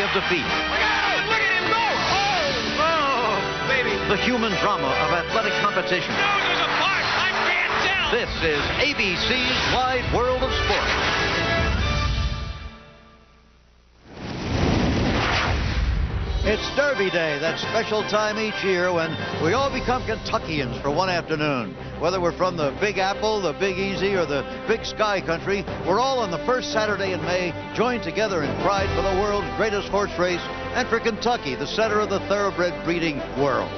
of defeat. Look out! Look at him go! Oh! Oh, baby. The human drama of athletic competition. No, there's a part. I can't tell. This is ABC's Wide World of Sport. It's Derby Day, that special time each year when we all become Kentuckians for one afternoon. Whether we're from the Big Apple, the Big Easy, or the Big Sky country, we're all on the first Saturday in May joined together in pride for the world's greatest horse race and for Kentucky, the center of the thoroughbred breeding world.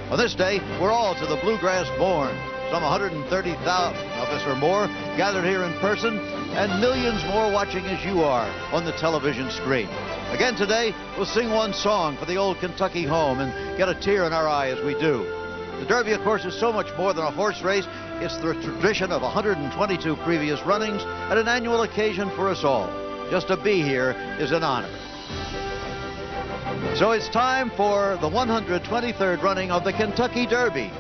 On this day, we're all to the bluegrass born. Some 130,000 of us or more gathered here in person, and millions more watching as you are on the television screen. Again today, we'll sing one song for the old Kentucky home and get a tear in our eye as we do. The Derby, of course, is so much more than a horse race. It's the tradition of 122 previous runnings and an annual occasion for us all. Just to be here is an honor. So it's time for the 123rd running of the Kentucky Derby,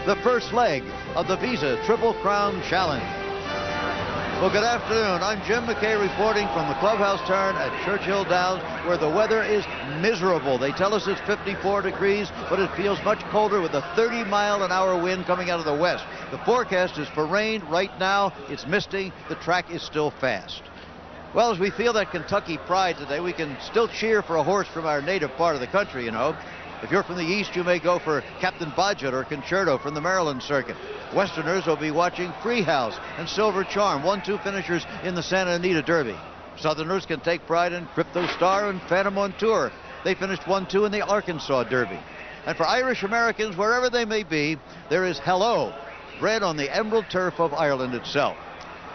the first leg of the Visa Triple Crown Challenge. Well, good afternoon. I'm Jim McKay reporting from the clubhouse turn at Churchill Downs, where the weather is miserable. They tell us it's 54 degrees, but it feels much colder with a 30-mile-an-hour wind coming out of the west. The forecast is for rain. Right now, it's misty. The track is still fast. Well, as we feel that Kentucky pride today, we can still cheer for a horse from our native part of the country, you know. If you're from the East, you may go for Captain Bodgett or Concerto from the Maryland circuit. Westerners will be watching Freehouse and Silver Charm, 1-2 finishers in the Santa Anita Derby. Southerners can take pride in Crypto Star and Phantom on Tour. They finished 1-2 in the Arkansas Derby. And for Irish Americans, wherever they may be, there is Hello, bred on the emerald turf of Ireland itself.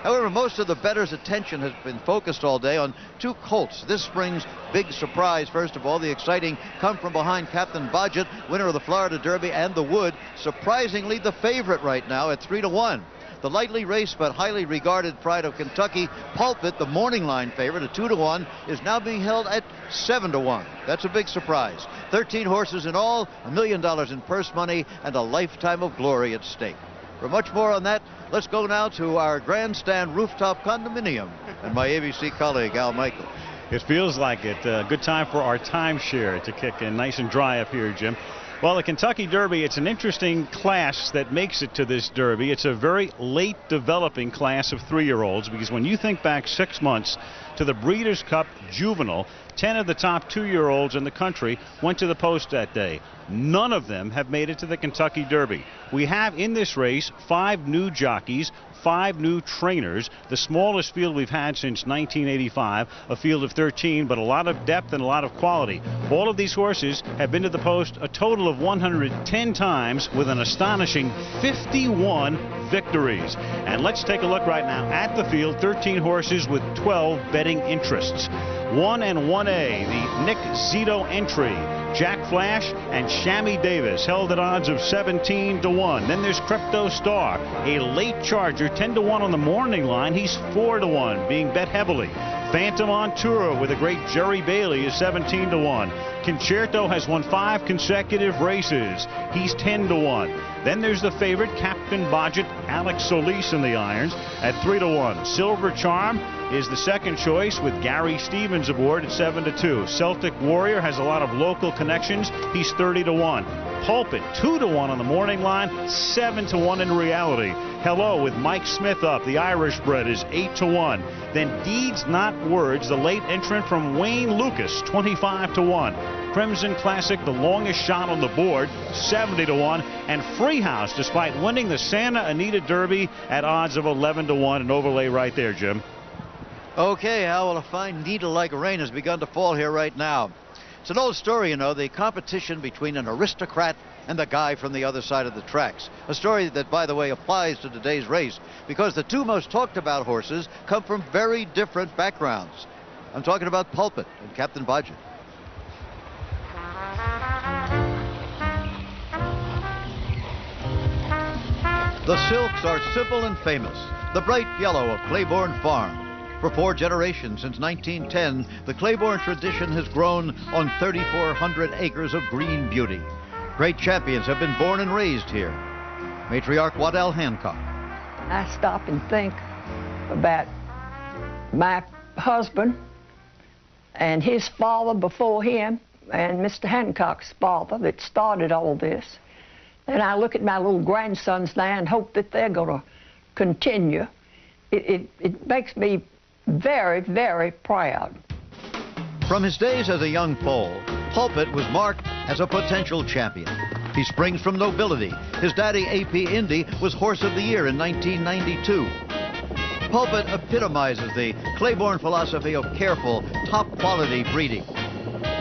However, most of the bettors' attention has been focused all day on two colts. This spring's big surprise, first of all, the exciting come from behind Captain Bodgett, winner of the Florida Derby and the Wood, surprisingly the favorite right now at 3-1. The lightly raced but highly regarded pride of Kentucky, Pulpit, the morning line favorite at 2-1, is now being held at 7-1. That's a big surprise. 13 horses in all, $1 million in purse money, and a lifetime of glory at stake. For much more on that, let's go now to our grandstand rooftop condominium and my ABC colleague, Al Michael. It feels like it. Good time for our timeshare to kick in nice and dry up here, Jim. Well, the Kentucky Derby, it's an interesting class that makes it to this Derby. It's a very late developing class of 3-year-olds, because when you think back 6 months to the Breeders' Cup Juvenile, 10 of the top 2-year-olds in the country went to the post that day. None of them have made it to the Kentucky Derby. We have in this race 5 new jockeys, 5 new trainers, the smallest field we've had since 1985, a field of 13, but a lot of depth and a lot of quality. All of these horses have been to the post a total of 110 times with an astonishing 51 victories. And let's take a look right now at the field. 13 horses with 12 betting interests. 1 and 1A, the Nick Zito entry. Jack Flash and Shammy Davis held at odds of 17-1. Then there's Crypto Star, a late charger, 10-1 on the morning line. He's 4-1, being bet heavily. Phantom on Tour with a great Jerry Bailey is 17-1. Concerto has won 5 consecutive races. He's 10-1. Then there's the favorite Captain Bodgett, Alex Solis in the irons at 3-1. Silver Charm is the second choice with Gary Stevens aboard at 7-2. Celtic Warrior has a lot of local connections. He's 30-1. Pulpit 2-1 on the morning line, 7-1 in reality. Hello with Mike Smith up. The Irish bred is 8-1. Then Deeds Not Words, the late entrant from Wayne Lucas, 25-1. Crimson Classic, the longest shot on the board, 70-1. And Freehouse, despite winning the Santa Anita Derby at odds of 11-1, an overlay right there, Jim. Okay, Al, well, a fine needle like rain has begun to fall here right now. It's an old story, you know, the competition between an aristocrat and the guy from the other side of the tracks. A story that, by the way, applies to today's race, because the two most talked about horses come from very different backgrounds. I'm talking about Pulpit and Captain Bodgett. The Silks are simple and famous, the bright yellow of Claiborne Farm. For 4 generations since 1910, the Claiborne tradition has grown on 3,400 acres of green beauty. Great champions have been born and raised here. Matriarch Waddell Hancock. I stop and think about my husband and his father before him, and Mr. Hancock's father that started all this. And I look at my little grandsons now and hope that they're going to continue. It makes me very, very proud. From his days as a young foal, Pulpit was marked as a potential champion. He springs from nobility. His daddy, A.P. Indy, was Horse of the Year in 1992. Pulpit epitomizes the Claiborne philosophy of careful, top-quality breeding.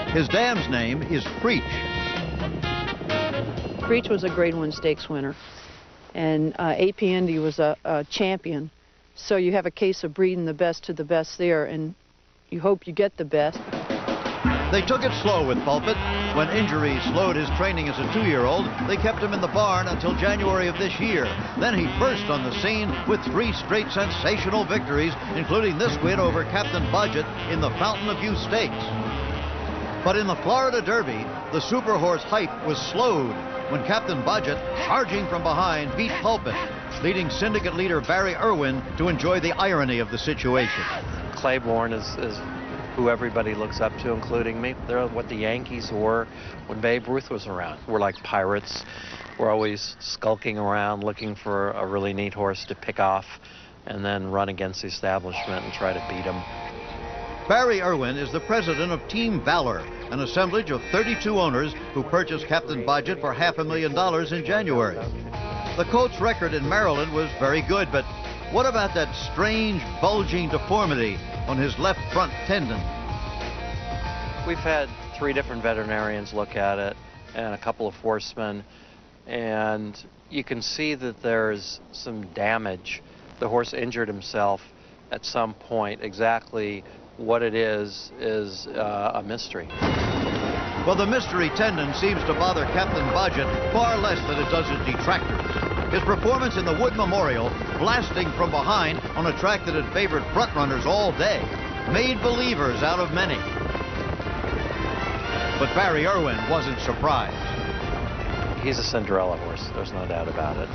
His dam's name is Preach. Preach was a Grade 1 stakes winner, and A.P. Indy was a champion. So you have a case of breeding the best to the best there, and you hope you get the best. They took it slow with Pulpit. When injuries slowed his training as a 2-year-old, they kept him in the barn until January of this year. Then he burst on the scene with 3 straight sensational victories, including this win over Captain Budget in the Fountain of Youth Stakes. But in the Florida Derby, the super horse hype was slowed when Captain Budget, charging from behind, beat Pulpit, leading syndicate leader Barry Irwin to enjoy the irony of the situation. Claiborne is who everybody looks up to, including me. They're what the Yankees were when Babe Ruth was around. We're like pirates. We're always skulking around looking for a really neat horse to pick off and then run against the establishment and try to beat them. Barry Irwin is the president of Team Valor, an assemblage of 32 owners who purchased Captain Budget for $500,000 in January. The colt's record in Maryland was very good, but what about that strange bulging deformity on his left front tendon? We've had 3 different veterinarians look at it and a couple of horsemen, and you can see that there's some damage. The horse injured himself at some point. Exactly what it is a mystery. Well, the mystery tendon seems to bother Captain Budget far less than it does his detractors. His performance in the Wood Memorial, blasting from behind on a track that had favored frontrunners all day, made believers out of many. But Barry Irwin wasn't surprised. He's a Cinderella horse, there's no doubt about it.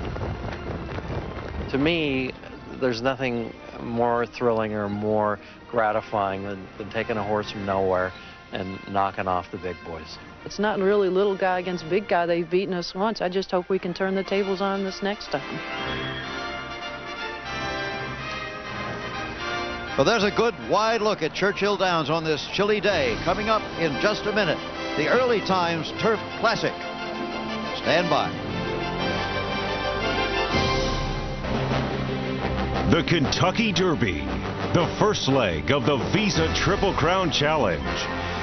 To me, there's nothing more thrilling or more gratifying than taking a horse from nowhere and knocking off the big boys. It's not really little guy against big guy. They've beaten us once. I just hope we can turn the tables on this next time. Well, there's a good wide look at Churchill Downs on this chilly day. Coming up in just a minute, the Early Times Turf Classic. Stand by. The Kentucky Derby, the first leg of the Visa Triple Crown Challenge.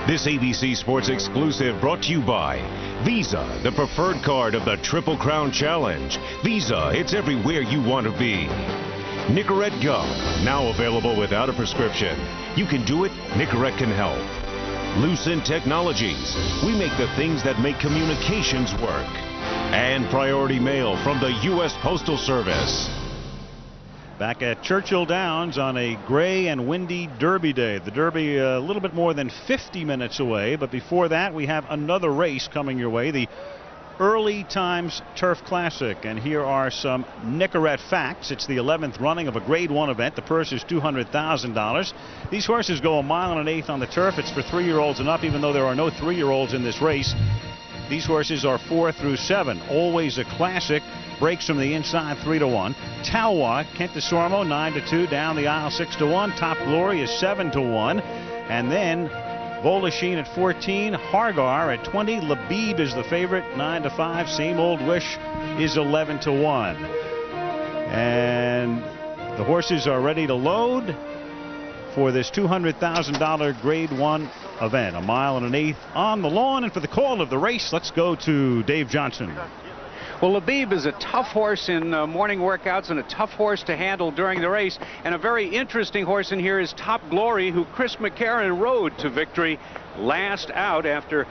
This ABC Sports exclusive brought to you by Visa, the preferred card of the Triple Crown Challenge. Visa, it's everywhere you want to be. Nicorette Gum, now available without a prescription. You can do it, Nicorette can help. Lucent Technologies, we make the things that make communications work. And Priority Mail from the U.S. Postal Service. Back at Churchill Downs on a gray and windy Derby day. The Derby a little bit more than 50 minutes away, but before that we have another race coming your way, the Early Times Turf Classic. And here are some Nicorette facts. It's the 11th running of a Grade 1 event. The purse is $200,000. These horses go 1 1/8 on the turf. It's for 3-year-olds and up, even though there are no 3-year-olds in this race. These horses are 4 through 7. Always a Classic. Breaks from the inside 3-1. Talwa, Kent DeSormo 9-2. Down the aisle 6-1. Top Glory is 7-1. And then Volasheen at 14. Hargar at 20. Labib is the favorite 9-5. Same Old Wish is 11-1. And the horses are ready to load for this $200,000 Grade 1 event. 1 1/8 on the lawn. And for the call of the race, let's go to Dave Johnson. Well, Labib is a tough horse in morning workouts and a tough horse to handle during the race. And a very interesting horse in here is Top Glory, who Chris McCarron rode to victory last out after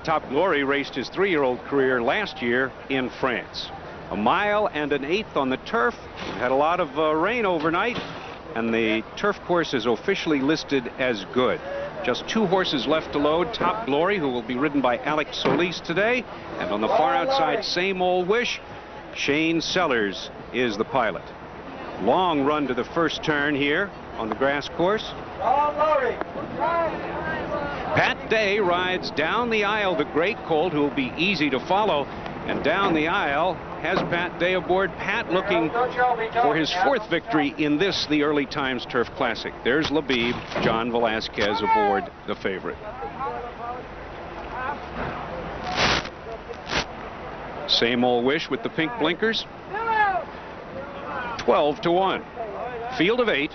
Top Glory raced his 3-year-old career last year in France. 1 1/8 on the turf. We had a lot of rain overnight, and the turf course is officially listed as good. Just 2 horses left to load. Top Glory, who will be ridden by Alex Solis today. And on the far outside, Same Old Wish, Shane Sellers is the pilot. Long run to the first turn here on the grass course. Pat Day rides down the aisle, the Great Colt, who will be easy to follow. And down the aisle has Pat Day aboard. Pat looking for his 4th victory in this, the Early Times Turf Classic. There's Labib, John Velasquez aboard the favorite. Same Old Wish with the pink blinkers. 12-1. Field of 8.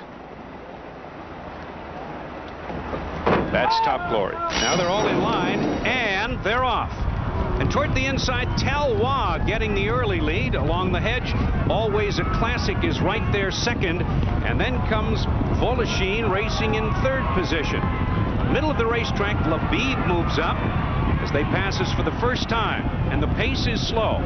That's Top Glory. Now they're all in line, and they're off. And toward the inside, Talwa getting the early lead along the hedge. Always a Classic is right there second. And then comes Voloshin racing in 3rd position. Middle of the racetrack, Labib moves up as they pass us for the first time. And the pace is slow.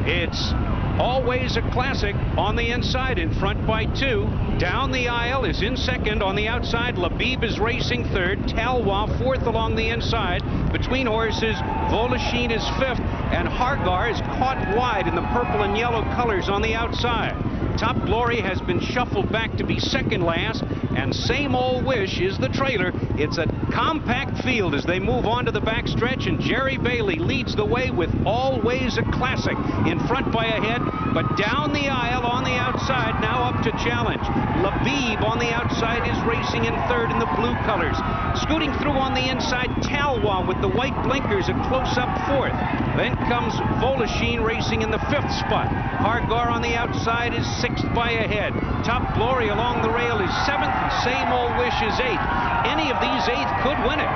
It's Always a Classic on the inside, in front by 2. Down the aisle is in second. On the outside, Labib is racing 3rd. Talwa 4th along the inside. Between horses, Voloshin is 5th. And Hargar is caught wide in the purple and yellow colors on the outside. Top Glory has been shuffled back to be second last, and Same Old Wish is the trailer. It's a compact field as they move on to the backstretch, and Jerry Bailey leads the way with Always a Classic in front by a head, but down the aisle on the outside, now up to challenge. Labib on the outside is racing in 3rd in the blue colors. Scooting through on the inside, Talwa with the white blinkers, a close-up 4th. Then comes Voloshin racing in the 5th spot. Hargar on the outside is 6th by a head. Top Glory along the rail is 7th, and Same Old Wish is 8th. Any of these 8th could win it.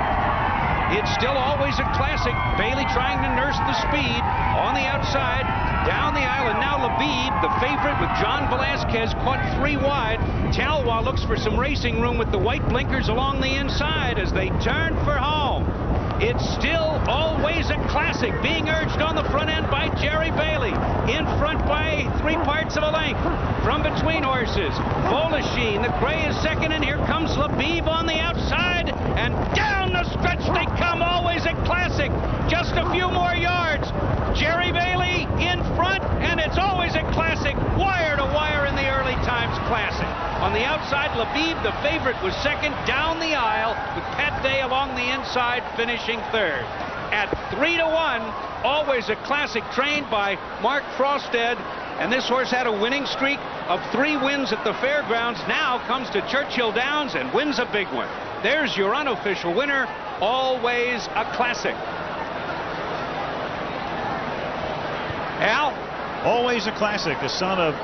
It's still Always a Classic. Bailey trying to nurse the speed on the outside, down the aisle, and now Labib, the favorite with John Velasquez, caught 3 wide. Talwa looks for some racing room with the white blinkers along the inside as they turn for home. It's still Always a Classic, being urged on the front end by Jerry Bailey. In front by 3 parts of a length. From between horses, Voloshin, the gray is second, and here comes Labib on the outside. And down the stretch they come, Always a Classic. Just a few more yards. Jerry Bailey in front, and it's Always a Classic, wire to wire in the Early Times Classic. On the outside, Labib, the favorite, was second. Down the aisle with Pat Day along the inside, finishing 3rd. At 3-1, Always a Classic, trained by Mark Frosted. And this horse had a winning streak of 3 wins at the fairgrounds. Now comes to Churchill Downs and wins a big one. There's your unofficial winner, Always a Classic. Al? Always a Classic, the son of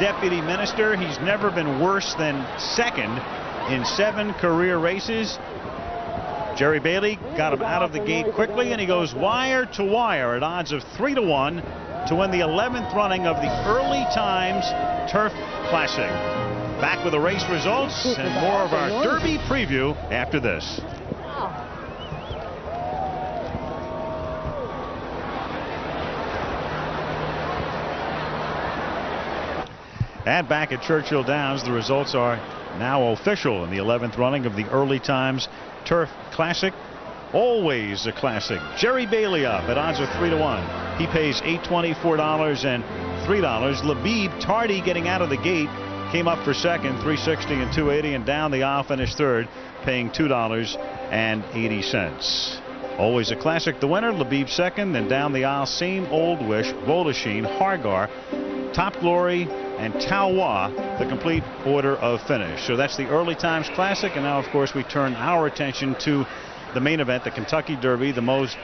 Deputy Minister. He's never been worse than second in 7 career races. Jerry Bailey got him out of the gate quickly, and he goes wire to wire at odds of 3-1 to win the 11th running of the Early Times Turf Classic. Back with the race results and more of our Derby preview after this. And back at Churchill Downs, the results are now official in the 11th running of the Early Times Turf Classic. Always a Classic. Jerry Bailey up at odds of 3-1. He pays $824 and $3. Labib Tardy getting out of the gate came up for second, $360 and $280, and down the aisle finished 3rd, paying $2.80. Always a Classic, the winner. Labib second, then down the aisle, Same Old Wish, Voloshin, Hargar, Top Glory, and Talwa, the complete order of finish. So that's the Early Times Classic, and now of course we turn our attention to the main event, the Kentucky Derby, the most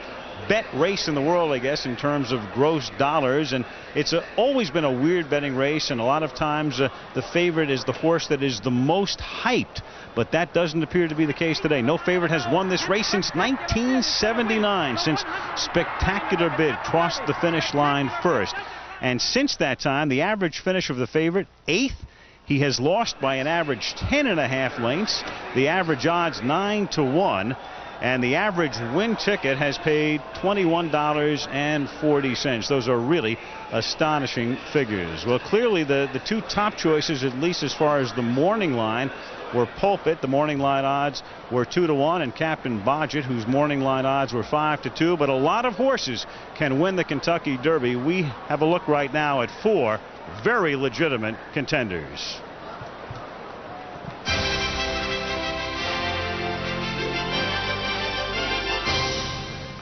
bet race in the world, I guess, in terms of gross dollars. And it's always been a weird betting race, and a lot of times the favorite is the horse that is the most hyped, but that doesn't appear to be the case today. No favorite has won this race since 1979, since Spectacular Bid crossed the finish line first. And since that time, the average finish of the favorite, 8th. He has lost by an average 10.5 lengths. The average odds 9-1. And the average win ticket has paid $21.40. Those are really astonishing figures. Well, clearly the two top choices, at least as far as the morning line, were Pulpit. The morning line odds were 2-1, and Captain Bodgett, whose morning line odds were 5-2. But a lot of horses can win the Kentucky Derby. We have a look right now at 4 very legitimate contenders.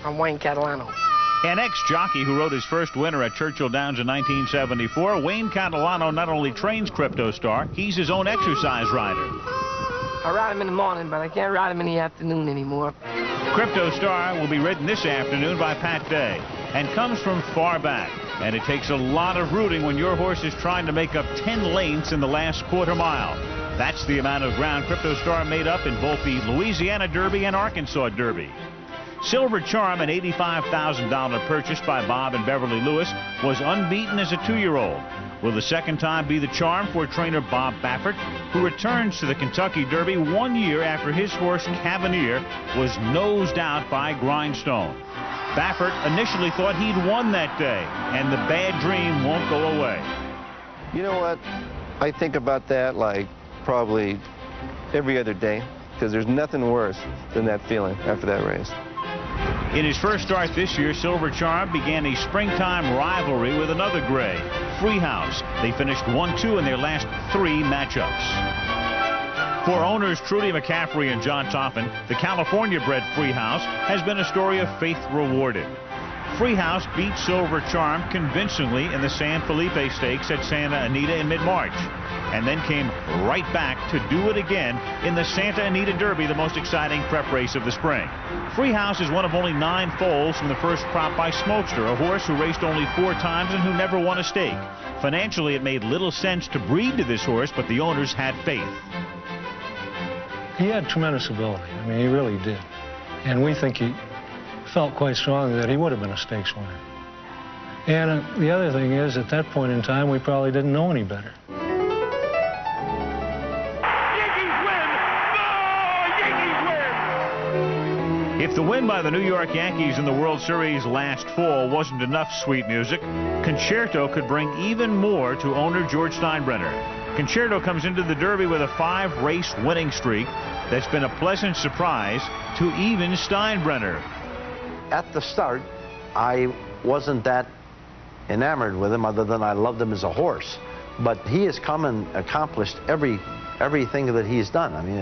I'm Wayne Catalano. An ex-jockey who rode his first winner at Churchill Downs in 1974, Wayne Catalano not only trains Crypto Star, he's his own exercise rider. I ride him in the morning, but I can't ride him in the afternoon anymore. Crypto Star will be ridden this afternoon by Pat Day and comes from far back. And it takes a lot of rooting when your horse is trying to make up 10 lengths in the last quarter mile. That's the amount of ground Crypto Star made up in both the Louisiana Derby and Arkansas Derby. Silver Charm, an $85,000 purchase by Bob and Beverly Lewis, was unbeaten as a 2-year-old. Will the second time be the charm for trainer Bob Baffert, who returns to the Kentucky Derby 1 year after his horse Cavalier was nosed out by Grindstone. Baffert initially thought he'd won that day, and the bad dream won't go away. You know what? I think about that like probably every other day, because there's nothing worse than that feeling after that race. In his first start this year, Silver Charm began a springtime rivalry with another gray, Freehouse. They finished 1-2 in their last 3 matchups. For owners Trudy McCaffrey and John Toppin, the California-bred Freehouse has been a story of faith rewarded. Freehouse beat Silver Charm convincingly in the San Felipe Stakes at Santa Anita in mid-March, and then came right back to do it again in the Santa Anita Derby, the most exciting prep race of the spring. Freehouse is one of only 9 foals from the first crop by Smokester, a horse who raced only 4 times and who never won a stake. Financially, it made little sense to breed to this horse, but the owners had faith. He had tremendous ability. I mean, he really did. And we think he felt quite strongly that he would have been a stakes winner. And the other thing is, at that point in time, we probably didn't know any better. If the win by the New York Yankees in the World Series last fall wasn't enough sweet music, Concerto could bring even more to owner George Steinbrenner. Concerto comes into the Derby with a 5-race winning streak that's been a pleasant surprise to even Steinbrenner. At the start, I wasn't that enamored with him, other than I loved him as a horse. But he has come and accomplished everything that he's done. I mean,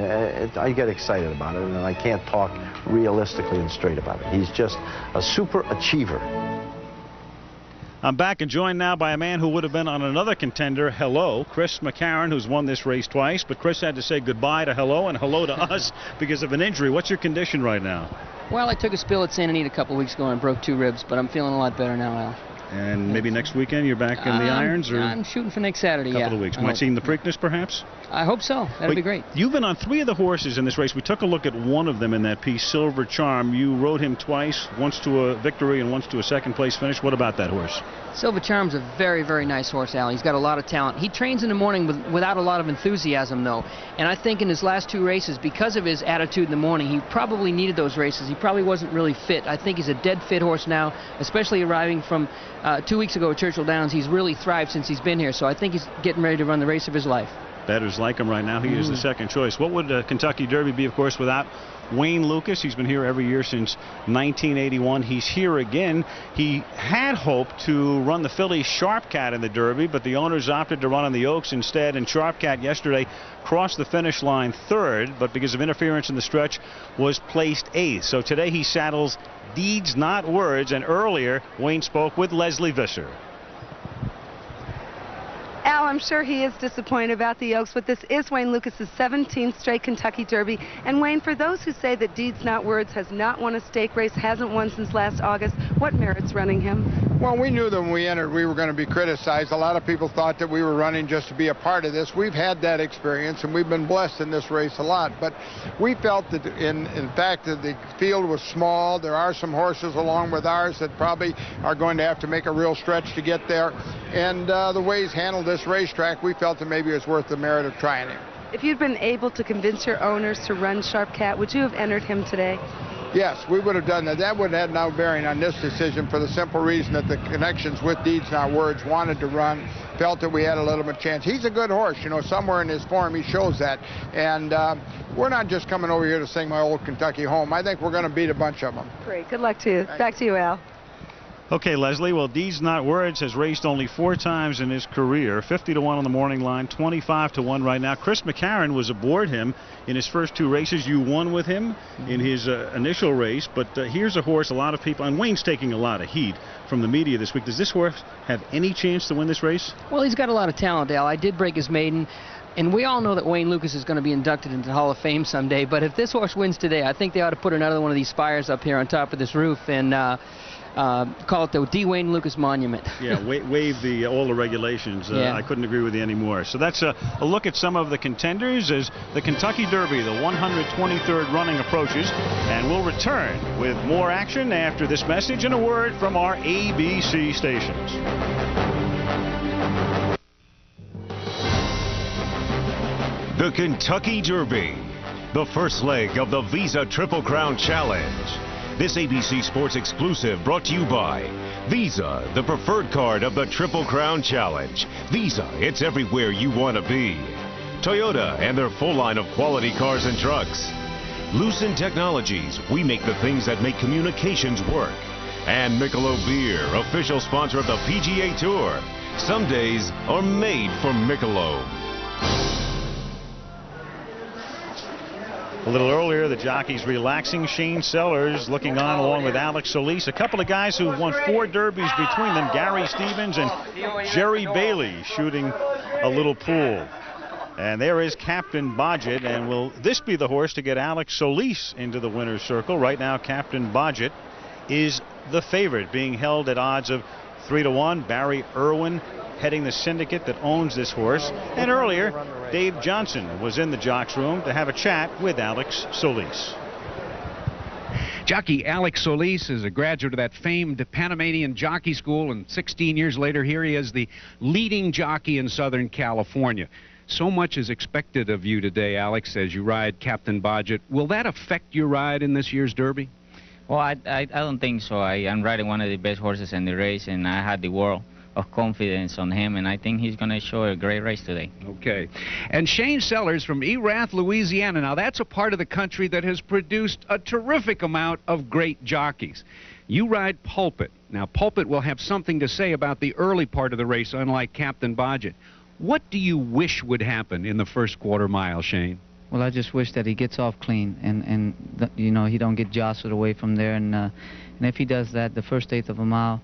I get excited about it, and I can't talk realistically and straight about it. He's just a super achiever. I'm back and joined now by a man who would have been on another contender, Hello, Chris McCarron, who's won this race twice. But Chris had to say goodbye to Hello and hello to us because of an injury. What's your condition right now? Well, I took a spill at Santa Anita a couple weeks ago and broke 2 ribs, but I'm feeling a lot better now, Al. And maybe next weekend you're back in the irons? Or I'm shooting for next Saturday, a couple of weeks. Might see the Preakness, perhaps? I hope so. That'd be great. You've been on 3 of the horses in this race. We took a look at one of them in that piece, Silver Charm. You rode him twice, once to a victory and once to a second-place finish. What about that horse? Silver Charm's a very, very nice horse, Al. He's got a lot of talent. He trains in the morning without a lot of enthusiasm, though. And I think in his last 2 races, because of his attitude in the morning, he probably needed those races. He probably wasn't really fit. I think he's a dead fit horse now, especially arriving from 2 weeks ago at Churchill Downs. He's really thrived since he's been here, so I think he's getting ready to run the race of his life. Bettors like him right now. He is the second choice. What would Kentucky Derby be, of course, without Wayne Lukas? He's been here every year since 1981. He's here again. He had hoped to run the filly Sharp Cat in the Derby, but the owners opted to run on the Oaks instead, and Sharp Cat yesterday crossed the finish line 3rd, but because of interference in the stretch was placed 8th. So today he saddles Deeds Not Words, and earlier Wayne spoke with Leslie Visser. Al, I'm sure he is disappointed about the Oaks, but this is Wayne Lukas's 17th straight Kentucky Derby. And Wayne, for those who say that Deeds Not Words has not won a stake race, hasn't won since last August, what merits running him? Well, we knew that when we entered we were going to be criticized. A lot of people thought that we were running just to be a part of this. We've had that experience, and we've been blessed in this race a lot. But we felt that, in fact, that the field was small. There are some horses along with ours that probably are going to have to make a real stretch to get there. And the way he's handled this racetrack, we felt that maybe it was worth the merit of trying him. If you'd been able to convince your owners to run Sharp Cat, would you have entered him today? Yes, we would have done that. That would have had no bearing on this decision for the simple reason that the connections with Deeds Not Words wanted to run, felt that we had a little bit of chance. He's a good horse, you know, somewhere in his form he shows that. And we're not just coming over here to sing My Old Kentucky Home. I think we're going to beat a bunch of them. Great. Good luck to you. Back to you, Al. Okay, Leslie, well, Deeds Not Words has raced only 4 times in his career. 50-1 on the morning line, 25-1 right now. Chris McCarron was aboard him in his first 2 races. You won with him in his initial race, but here's a horse a lot of people, and Wayne's taking a lot of heat from the media this week. Does this horse have any chance to win this race? Well, he's got a lot of talent, Al. I did break his maiden. And we all know that Wayne Lukas is going to be inducted into the Hall of Fame someday, but if this horse wins today, I think they ought to put another one of these spires up here on top of this roof and call it the D. Wayne Lukas Monument. Yeah, waive all the regulations. Yeah. I couldn't agree with you anymore. So that's a look at some of the contenders as the Kentucky Derby, the 123rd running, approaches. And we'll return with more action after this message and a word from our ABC stations. The Kentucky Derby, the first leg of the Visa Triple Crown Challenge. This ABC Sports exclusive brought to you by Visa, the preferred card of the Triple Crown Challenge. Visa, it's everywhere you want to be. Toyota and their full line of quality cars and trucks. Lucent Technologies, we make the things that make communications work. And Michelob Beer, official sponsor of the PGA Tour. Some days are made for Michelob. A little earlier, the jockeys relaxing. Shane Sellers looking on along with Alex Solis. A couple of guys who've won 4 derbies between them, Gary Stevens and Jerry Bailey, shooting a little pool. And there is Captain Bodgett. And will this be the horse to get Alex Solis into the winner's circle? Right now, Captain Bodgett is the favorite, being held at odds of 3-1. Barry Irwin heading the syndicate that owns this horse. And earlier, Dave Johnson was in the jocks room to have a chat with Alex Solis. Jockey Alex Solis is a graduate of that famed Panamanian jockey school, and 16 years later, here he is, the leading jockey in Southern California. So much is expected of you today, Alex, as you ride Captain Bodgett. Will that affect your ride in this year's Derby? Well, I don't think so. I'm riding one of the best horses in the race, and I had the world of confidence on him, and I think he's going to show a great race today. Okay. And Shane Sellers from Erath, Louisiana. Now, that's a part of the country that has produced a terrific amount of great jockeys. You ride Pulpit. Now, Pulpit will have something to say about the early part of the race, unlike Captain Bodgett. What do you wish would happen in the first quarter mile, Shane? Well, I just wish that he gets off clean and you know, he don't get jostled away from there. And if he does that, the first eighth of a mile,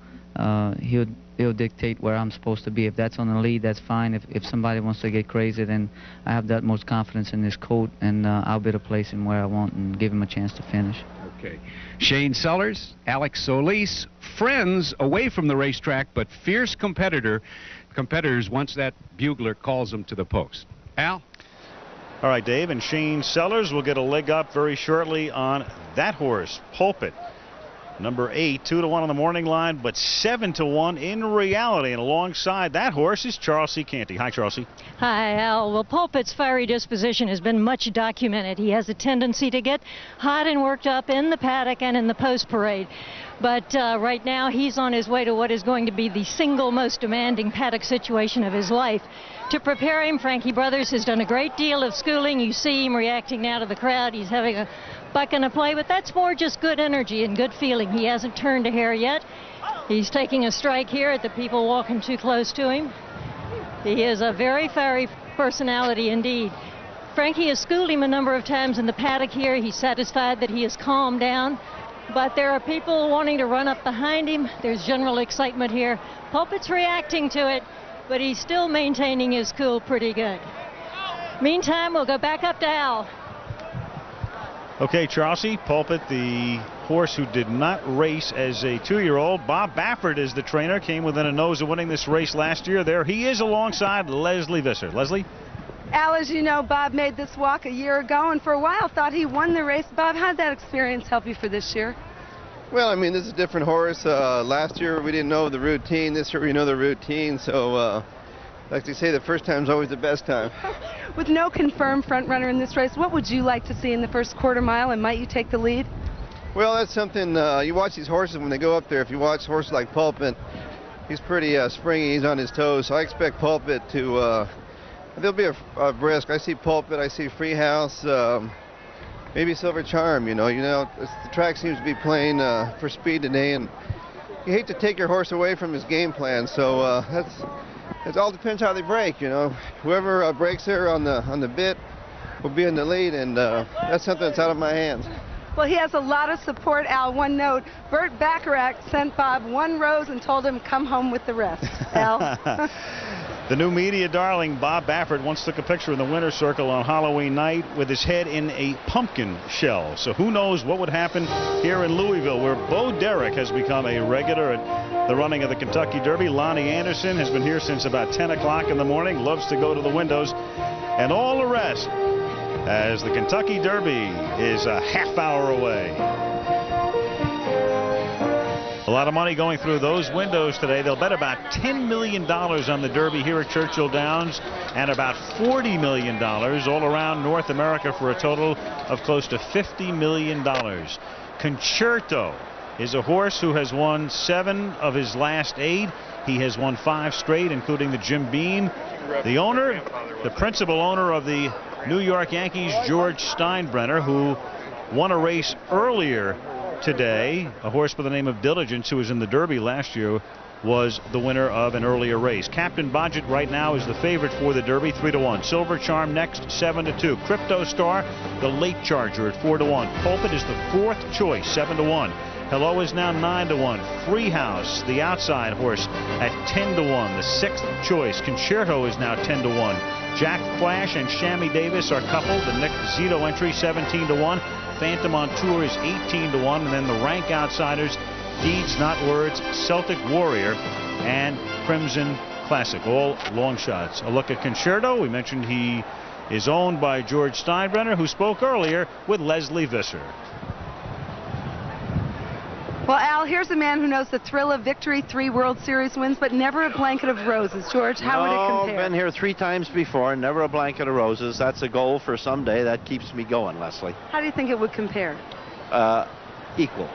he'll dictate where I'm supposed to be. If that's on the lead, that's fine. If somebody wants to get crazy, then I have that most confidence in this colt, and I'll be able to place him where I want and give him a chance to finish. Okay. Shane Sellers, Alex Solis, friends away from the racetrack, but fierce competitors once that bugler calls them to the post. Al? All right, Dave, and Shane Sellers will get a leg up very shortly on that horse, Pulpit. Number 8, 2-1 on the morning line, but 7-1 in reality. And alongside that horse is Charles C. Canty. Hi, Charles C. Hi, Al. Well, Pulpit's fiery disposition has been much documented. He has a tendency to get hot and worked up in the paddock and in the post parade. But right now he's on his way to what is going to be the single most demanding paddock situation of his life. To prepare him, Frankie Brothers has done a great deal of schooling. You see him reacting now to the crowd. He's having a buck and a play, but that's more just good energy and good feeling. He hasn't turned a hair yet. He's taking a strike here at the people walking too close to him. He is a very fiery personality indeed. Frankie has schooled him a number of times in the paddock here. He's satisfied that he has calmed down. But there are people wanting to run up behind him. There's general excitement here. Pulpit's reacting to it, but he's still maintaining his cool pretty good. Meantime, we'll go back up to Al. Okay, Charlesy, Pulpit, the horse who did not race as a 2-year-old. Bob Baffert is the trainer, came within a nose of winning this race last year. There he is alongside Leslie Visser. Leslie? Al, as you know, Bob made this walk a year ago and for a while thought he won the race. Bob, how did that experience help you for this year? Well, I mean, this is a different horse. Last year we didn't know the routine. This year we know the routine. So, like they say, the first time's always the best time. With no confirmed front runner in this race, what would you like to see in the first quarter mile, and might you take the lead? Well, that's something, you watch these horses when they go up there. If you watch horses like Pulpit, he's pretty springy, he's on his toes. So I expect Pulpit to, there'll be a brisk. I see Pulpit, I see Free House, maybe Silver Charm, the track seems to be playing for speed today, and you hate to take your horse away from his game plan. So it all depends how they break, Whoever breaks there on the bit will be in the lead, and that's something that's out of my hands. Well, he has a lot of support, Al. One note, Burt Bacharach sent Bob one rose and told him come home with the rest. Al? The new media darling, Bob Baffert, once took a picture in the winner's circle on Halloween night with his head in a pumpkin shell. So who knows what would happen here in Louisville, where Bo Derek has become a regular at the running of the Kentucky Derby. Lonnie Anderson has been here since about 10 o'clock in the morning, loves to go to the windows, and all the rest, as the Kentucky Derby is a half hour away. A lot of money going through those windows today. They'll bet about $10 million on the Derby here at Churchill Downs, and about $40 million all around North America, for a total of close to $50 million. Concerto is a horse who has won 7 of his last 8. He has won 5 straight, including the Jim Beam. The owner, the principal owner of the New York Yankees, George Steinbrenner, who won a race earlier today. A horse by the name of Diligence, who was in the Derby last year, was the winner of an earlier race. Captain Bodgett right now is the favorite for the Derby, 3-1. Silver Charm next, 7-2. Crypto Star, the late charger, at 4-1. Pulpit is the 4th choice, 7-1. Hello is now 9-1. Free House, the outside horse, at 10-1. The 6th choice. Concerto is now 10-1. Jack Flash and Shammy Davis are coupled. The Nick Zito entry, 17-1. Phantom on Tour is 18-1. And then the rank outsiders, Deeds Not Words, Celtic Warrior, and Crimson Classic. All long shots. A look at Concerto. We mentioned he is owned by George Steinbrenner, who spoke earlier with Leslie Visser. Well, Al, here's a man who knows the thrill of victory, 3 World Series wins, but never a blanket of roses. George, how would it compare? I've been here 3 times before, never a blanket of roses. That's a goal for someday. That keeps me going, Leslie. How do you think it would compare? Equal.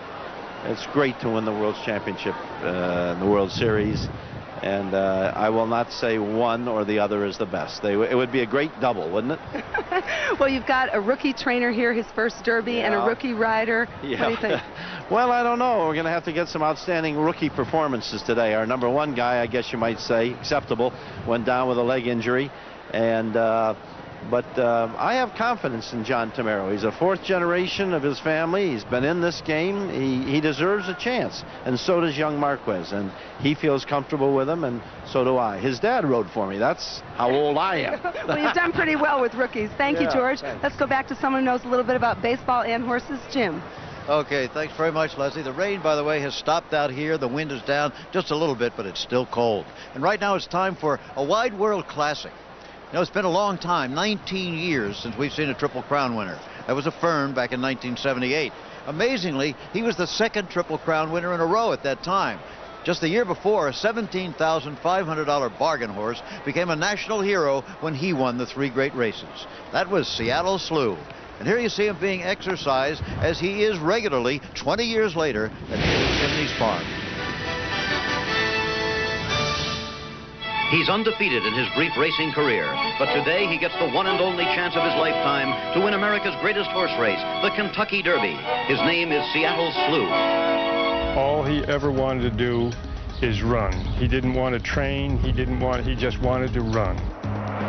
It's great to win the World Championship, the World Series, and I will not say one or the other is the best. It would be a great double, wouldn't it? Well, you've got a rookie trainer here, his first Derby, and a rookie rider. Yeah. What do you think? Well, I don't know. We're going to have to get some outstanding rookie performances today. Our number 1 guy, I guess you might say, acceptable, went down with a leg injury. And but I have confidence in John Tamaro. He's a 4th generation of his family. He's been in this game. He deserves a chance, and so does young Marquez. And he feels comfortable with him, and so do I. His dad rode for me. That's how old I am. Well, you've done pretty well with rookies. Thank you, George. Thanks. Let's go back to someone who knows a little bit about baseball and horses, Jim. Okay, thanks very much, Leslie. The rain, by the way, has stopped out here. The wind is down just a little bit, but it's still cold. And right now it's time for a Wide World Classic. It's been a long time, 19 years, since we've seen a Triple Crown winner. That was a Fern back in 1978. Amazingly, he was the 2nd Triple Crown winner in a row at that time. Just the year before, a $17,500 bargain horse became a national hero when he won the 3 great races. That was Seattle Slew. And here you see him being exercised as he is regularly 20 years later at David Chimney's farm. He's undefeated in his brief racing career, but today he gets the one and only chance of his lifetime to win America's greatest horse race, the Kentucky Derby. His name is Seattle Slew. All he ever wanted to do is run. He didn't want to train. He just wanted to run.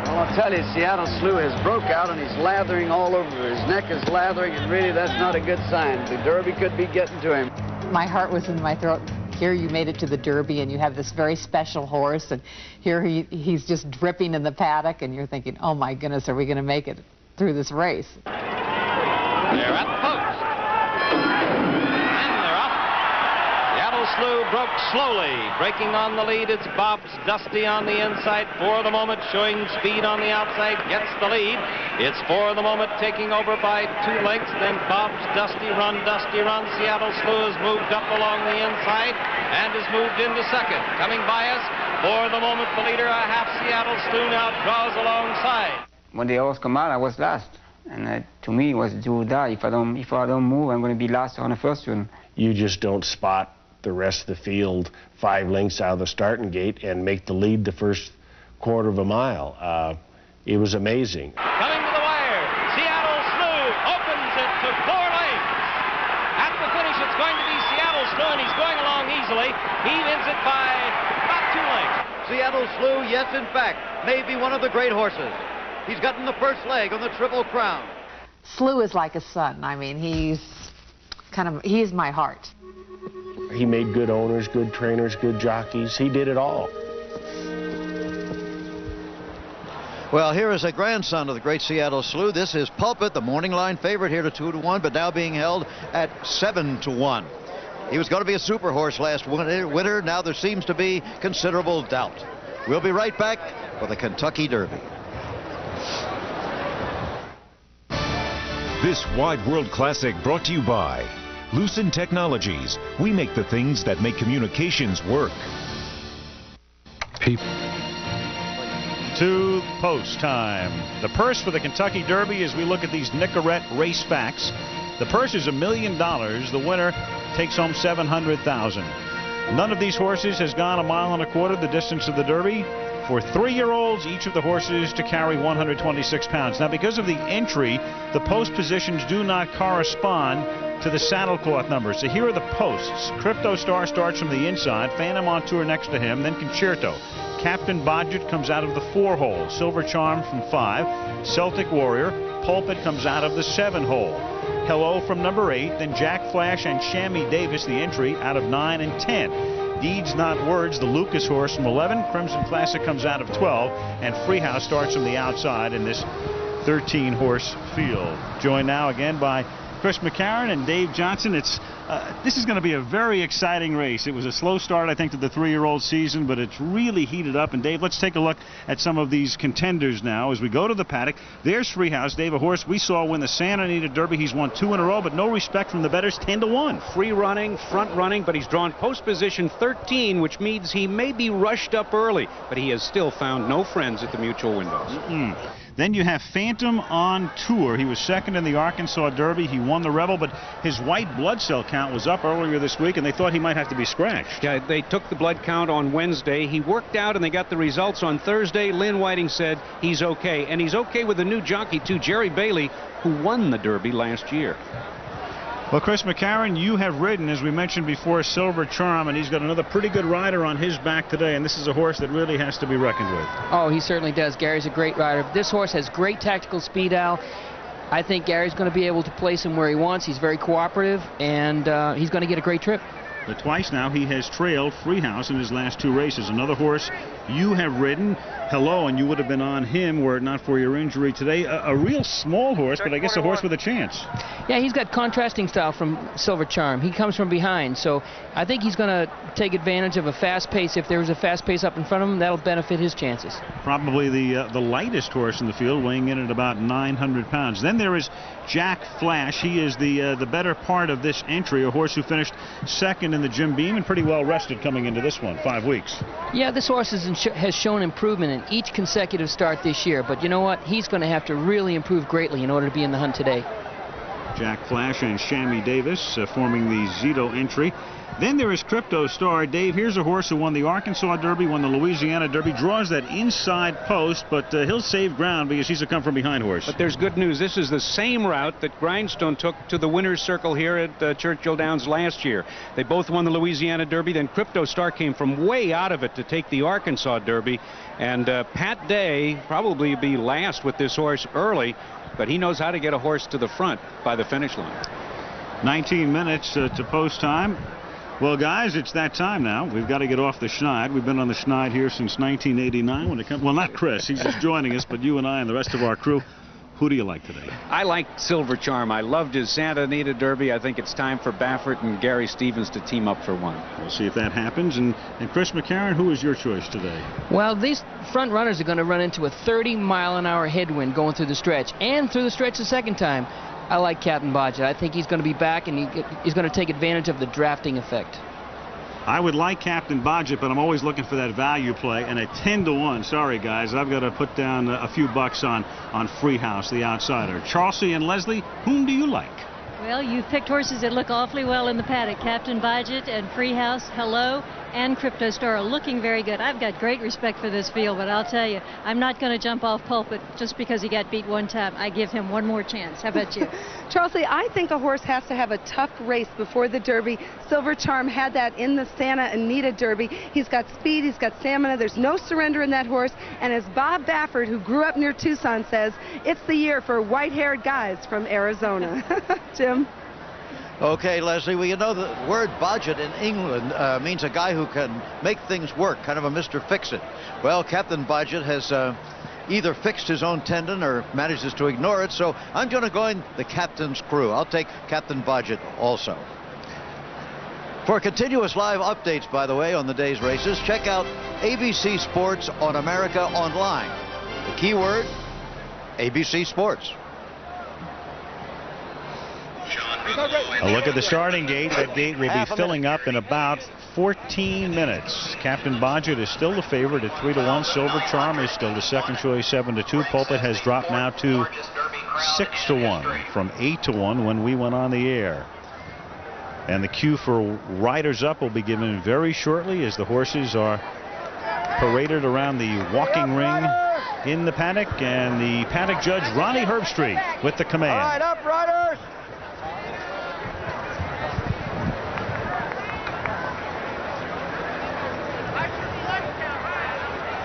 Well, I'll tell you, Seattle Slew has broke out and he's lathering all over. His neck is lathering, and really that's not a good sign. The Derby could be getting to him. My heart was in my throat. Here you made it to the Derby and you have this very special horse, and here he's just dripping in the paddock, and you're thinking, oh my goodness, are we going to make it through this race? They're at the post. And they're up. Seattle Slew broke slowly. Breaking on the lead, it's Bob's Dusty on the inside. For the moment, showing speed on the outside, gets the lead. It's For the moment taking over by 2 lengths. Then Bob's Dusty Run. Seattle Slew has moved up along the inside and has moved into 2nd. Coming by us, For the moment, the leader, a half Seattle Slew now draws alongside. When the horse come out, I was last. And to me, it was do or die. If I don't move, I'm going to be last on the first one. You just don't spot the rest of the field 5 lengths out of the starting gate and make the lead the first quarter of a mile. It was amazing. Coming to the wire, Seattle Slew opens it to 4 lengths. At the finish, it's going to be Seattle Slew, and he's going along easily. He wins it by about 2 lengths. Seattle Slew, yes, in fact, may be one of the great horses. He's gotten the first leg on the Triple Crown. Slew is like a son. I mean, he's my heart. He made good owners, good trainers, good jockeys. He did it all. Well, here is a grandson of the great Seattle Slew. This is Pulpit, the morning line favorite here to 2-1, but now being held at 7-1. He was going to be a super horse last winter. Now there seems to be considerable doubt. We'll be right back for the Kentucky Derby. This Wide World Classic brought to you by Lucent Technologies. We make the things that make communications work. To post time. The purse for the Kentucky Derby, as we look at these Nicorette race facts, the purse is $1 million. The winner takes home $700,000. None of these horses has gone 1.25 miles, the distance of the Derby. For 3-year-olds, each of the horses to carry 126 pounds. Now, because of the entry, the post positions do not correspond to the saddlecloth numbers. So here are the posts. Crypto Star starts from the inside, Phantom on tour next to him, then Concerto. Captain Bodgett comes out of the 4-hole. Silver Charm from 5. Celtic Warrior. Pulpit comes out of the 7-hole. Hello from number 8. Then Jack Flash and Shammy Davis, the entry, out of 9 and 10. Deeds Not Words, the Lucas horse, from 11. Crimson Classic comes out of 12. And Freehouse starts from the outside in this 13-horse field. Joined now again by Chris McCarron and Dave Johnson. This is going to be a very exciting race. It was a slow start, I think, to the 3-year-old season, but it's really heated up. And Dave, let's take a look at some of these contenders now as we go to the paddock. There's Freehouse, Dave, a horse we saw win the Santa Anita Derby. He's won 2 in a row, but no respect from the bettors, 10-1. Free running, front running, but he's drawn post position 13, which means he may be rushed up early, but he has still found no friends at the mutuel windows. Then you have Phantom on tour. He was second in the Arkansas Derby. He won the Rebel, but his white blood cell count was up earlier this week, and they thought he might have to be scratched. Yeah, they took the blood count on Wednesday. He worked out, and they got the results on Thursday. Lynn Whiting said he's okay, and he's okay with the new jockey, too, Jerry Bailey, who won the Derby last year. Well, Chris McCarron, you have ridden, as we mentioned before, Silver Charm, and he's got another pretty good rider on his back today, and this is a horse that really has to be reckoned with. Oh, he certainly does. Gary's a great rider. This horse has great tactical speed, Al. I think Gary's going to be able to place him where he wants. He's very cooperative, and he's going to get a great trip. But twice now he has trailed Freehouse in his last 2 races. Another horse you have ridden, Hello, and you would have been on him were it not for your injury today. A real small horse, but I guess a horse with a chance. Yeah, he's got contrasting style from Silver Charm. He comes from behind, so I think he's going to take advantage of a fast pace. If there's a fast pace up in front of him, that'll benefit his chances. Probably the lightest horse in the field, weighing in at about 900 pounds. Then there is Jack Flash. He is the better part of this entry, a horse who finished second in the Jim Beam and pretty well rested coming into this one, 5 weeks. Yeah, this horse has shown improvement in each consecutive start this year, but you know what? He's going to have to really improve greatly in order to be in the hunt today. Jack Flash and Shammy Davis forming the Zito entry. Then there is Crypto Star. Dave, here's a horse who won the Arkansas Derby, won the Louisiana Derby, draws that inside post, but he'll save ground because he's a come-from-behind horse. But there's good news. This is the same route that Grindstone took to the winner's circle here at Churchill Downs last year. They both won the Louisiana Derby. Then Crypto Star came from way out of it to take the Arkansas Derby. And Pat Day probably be last with this horse early, but he knows how to get a horse to the front by the finish line. 19 minutes to post time. Well, guys, it's that time now. We've got to get off the Schneid. We've been on the Schneid here since 1989 when it comes. Well, not Chris. He's just joining us, but you and I and the rest of our crew. Who do you like today? I like Silver Charm. I loved his Santa Anita Derby. I think it's time for Baffert and Gary Stevens to team up for one. We'll see if that happens. And Chris McCarron, who is your choice today? Well, these front runners are going to run into a 30-mile-an-hour headwind going through the stretch, and through the stretch the second time. I like Captain Bodgett. I think he's going to be back, and he's going to take advantage of the drafting effect. I would like Captain Bodgett, but I'm always looking for that value play. And a 10-1. Sorry, guys. I've got to put down a few bucks on Freehouse, the outsider. Charlesy and Leslie, whom do you like? Well, you've picked horses that look awfully well in the paddock. Captain Bodgett and Freehouse, Hello, and Crypto Star are looking very good. I've got great respect for this field, but I'll tell you, I'm not going to jump off Pulpit just because he got beat one time. I give him one more chance. How about you? Charlesy, I think a horse has to have a tough race before the Derby. Silver Charm had that in the Santa Anita Derby. He's got speed, he's got stamina, there's no surrender in that horse, and as Bob Baffert, who grew up near Tucson, says, it's the year for white-haired guys from Arizona. Jim? Okay, Leslie, well, you know the word Bodgett in England means a guy who can make things work, kind of a Mr. Fix-It. Well, Captain Bodgett has either fixed his own tendon or manages to ignore it, so I'm going to go in the captain's crew. I'll take Captain Bodgett also. For continuous live updates, by the way, on the day's races, check out ABC Sports on America Online. The keyword, ABC Sports. A look at the starting gate. That gate will be filling up in about 14 minutes. Captain Bodgett is still the favorite at 3-1. Silver Charm is still the second choice, 7-2. Pulpit has dropped now to 6-1 from 8-1 when we went on the air. And the cue for riders up will be given very shortly as the horses are paraded around the walking ring in the paddock, and the paddock judge Ronnie Herbstreit with the command. All right, up, riders.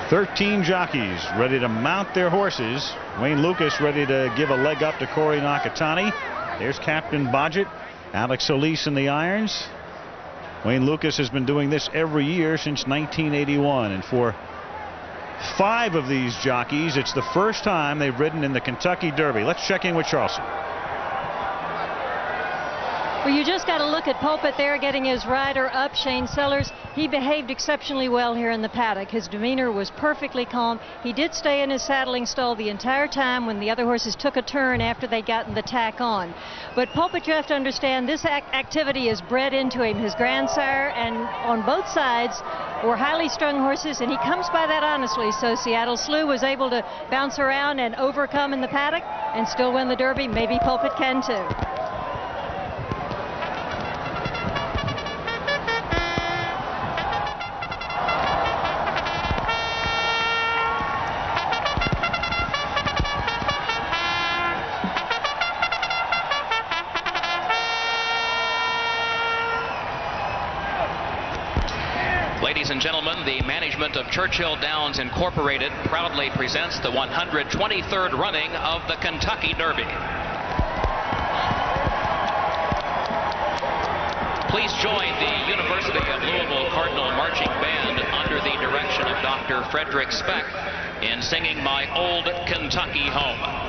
13 jockeys ready to mount their horses. Wayne Lukas ready to give a leg up to Corey Nakatani. There's Captain Bodgett. Alex Solis in the irons. Wayne Lukas has been doing this every year since 1981. And for 5 of these jockeys, it's the first time they've ridden in the Kentucky Derby. Let's check in with Charleston. Well, you just got to look at Pulpit there getting his rider up, Shane Sellers. He behaved exceptionally well here in the paddock. His demeanor was perfectly calm. He did stay in his saddling stall the entire time when the other horses took a turn after they'd gotten the tack on. But Pulpit, you have to understand, this activity is bred into him. His grandsire and on both sides were highly strung horses, and he comes by that honestly. So Seattle Slew was able to bounce around and overcome in the paddock and still win the Derby. Maybe Pulpit can too. Ladies and gentlemen, the management of Churchill Downs Incorporated proudly presents the 123rd running of the Kentucky Derby. Please join the University of Louisville Cardinal Marching Band under the direction of Dr. Frederick Speck in singing My Old Kentucky Home.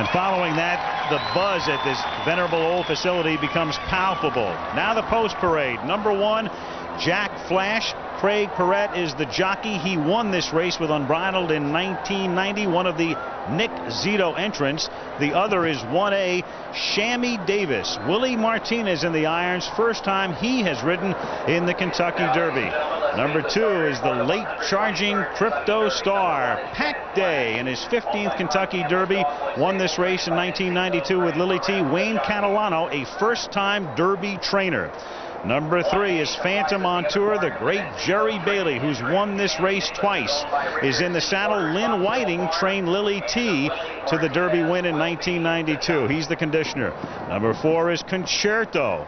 And following that, the buzz at this venerable old facility becomes palpable. Now the post parade. Number 1, Jack Flash. Craig Perret is the jockey. He won this race with Unbridled in 1990, one of the Nick Zito entrants. The other is 1A, Shammy Davis. Willie Martinez in the irons. First time he has ridden in the Kentucky Derby. Number 2 is the late charging Crypto Star. Pack Day in his 15th Kentucky Derby. Won this race in 1992 with Lily T. Wayne Catalano, a first-time Derby trainer. Number 3 is Phantom on Tour. The great Jerry Bailey, who's won this race twice, is in the saddle. Lynn Whiting trained Lily T to the Derby win in 1992. He's the conditioner. Number 4 is Concerto.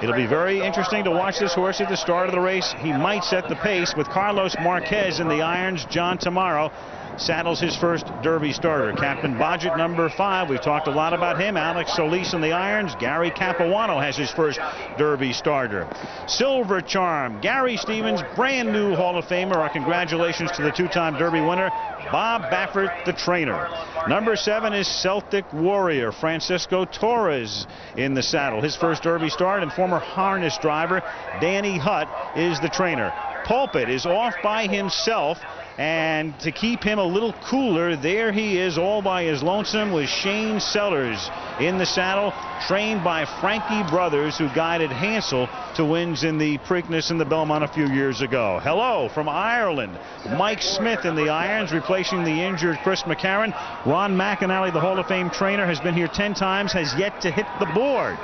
It'll be very interesting to watch this horse at the start of the race. He might set the pace with Carlos Marquez in the irons. John Tomorrow saddles his first Derby starter. Captain Bodgett, number 5. We've talked a lot about him. Alex Solis in the irons. Gary Capuano has his first Derby starter. Silver Charm, Gary Stevens, brand new Hall of Famer. Our congratulations to the 2-time Derby winner, Bob Baffert, the trainer. Number 7 is Celtic Warrior, Francisco Torres in the saddle. His first Derby start, and former harness driver Danny Hutt is the trainer. Pulpit is off by himself, and to keep him a little cooler, there he is all by his lonesome with Shane Sellers in the saddle, trained by Frankie Brothers, who guided Hansel to wins in the Preakness and the Belmont a few years ago. Hello from Ireland, Mike Smith in the irons, replacing the injured Chris McCarron. Ron McAnally, the Hall of Fame trainer, has been here 10 times, has yet to hit the board.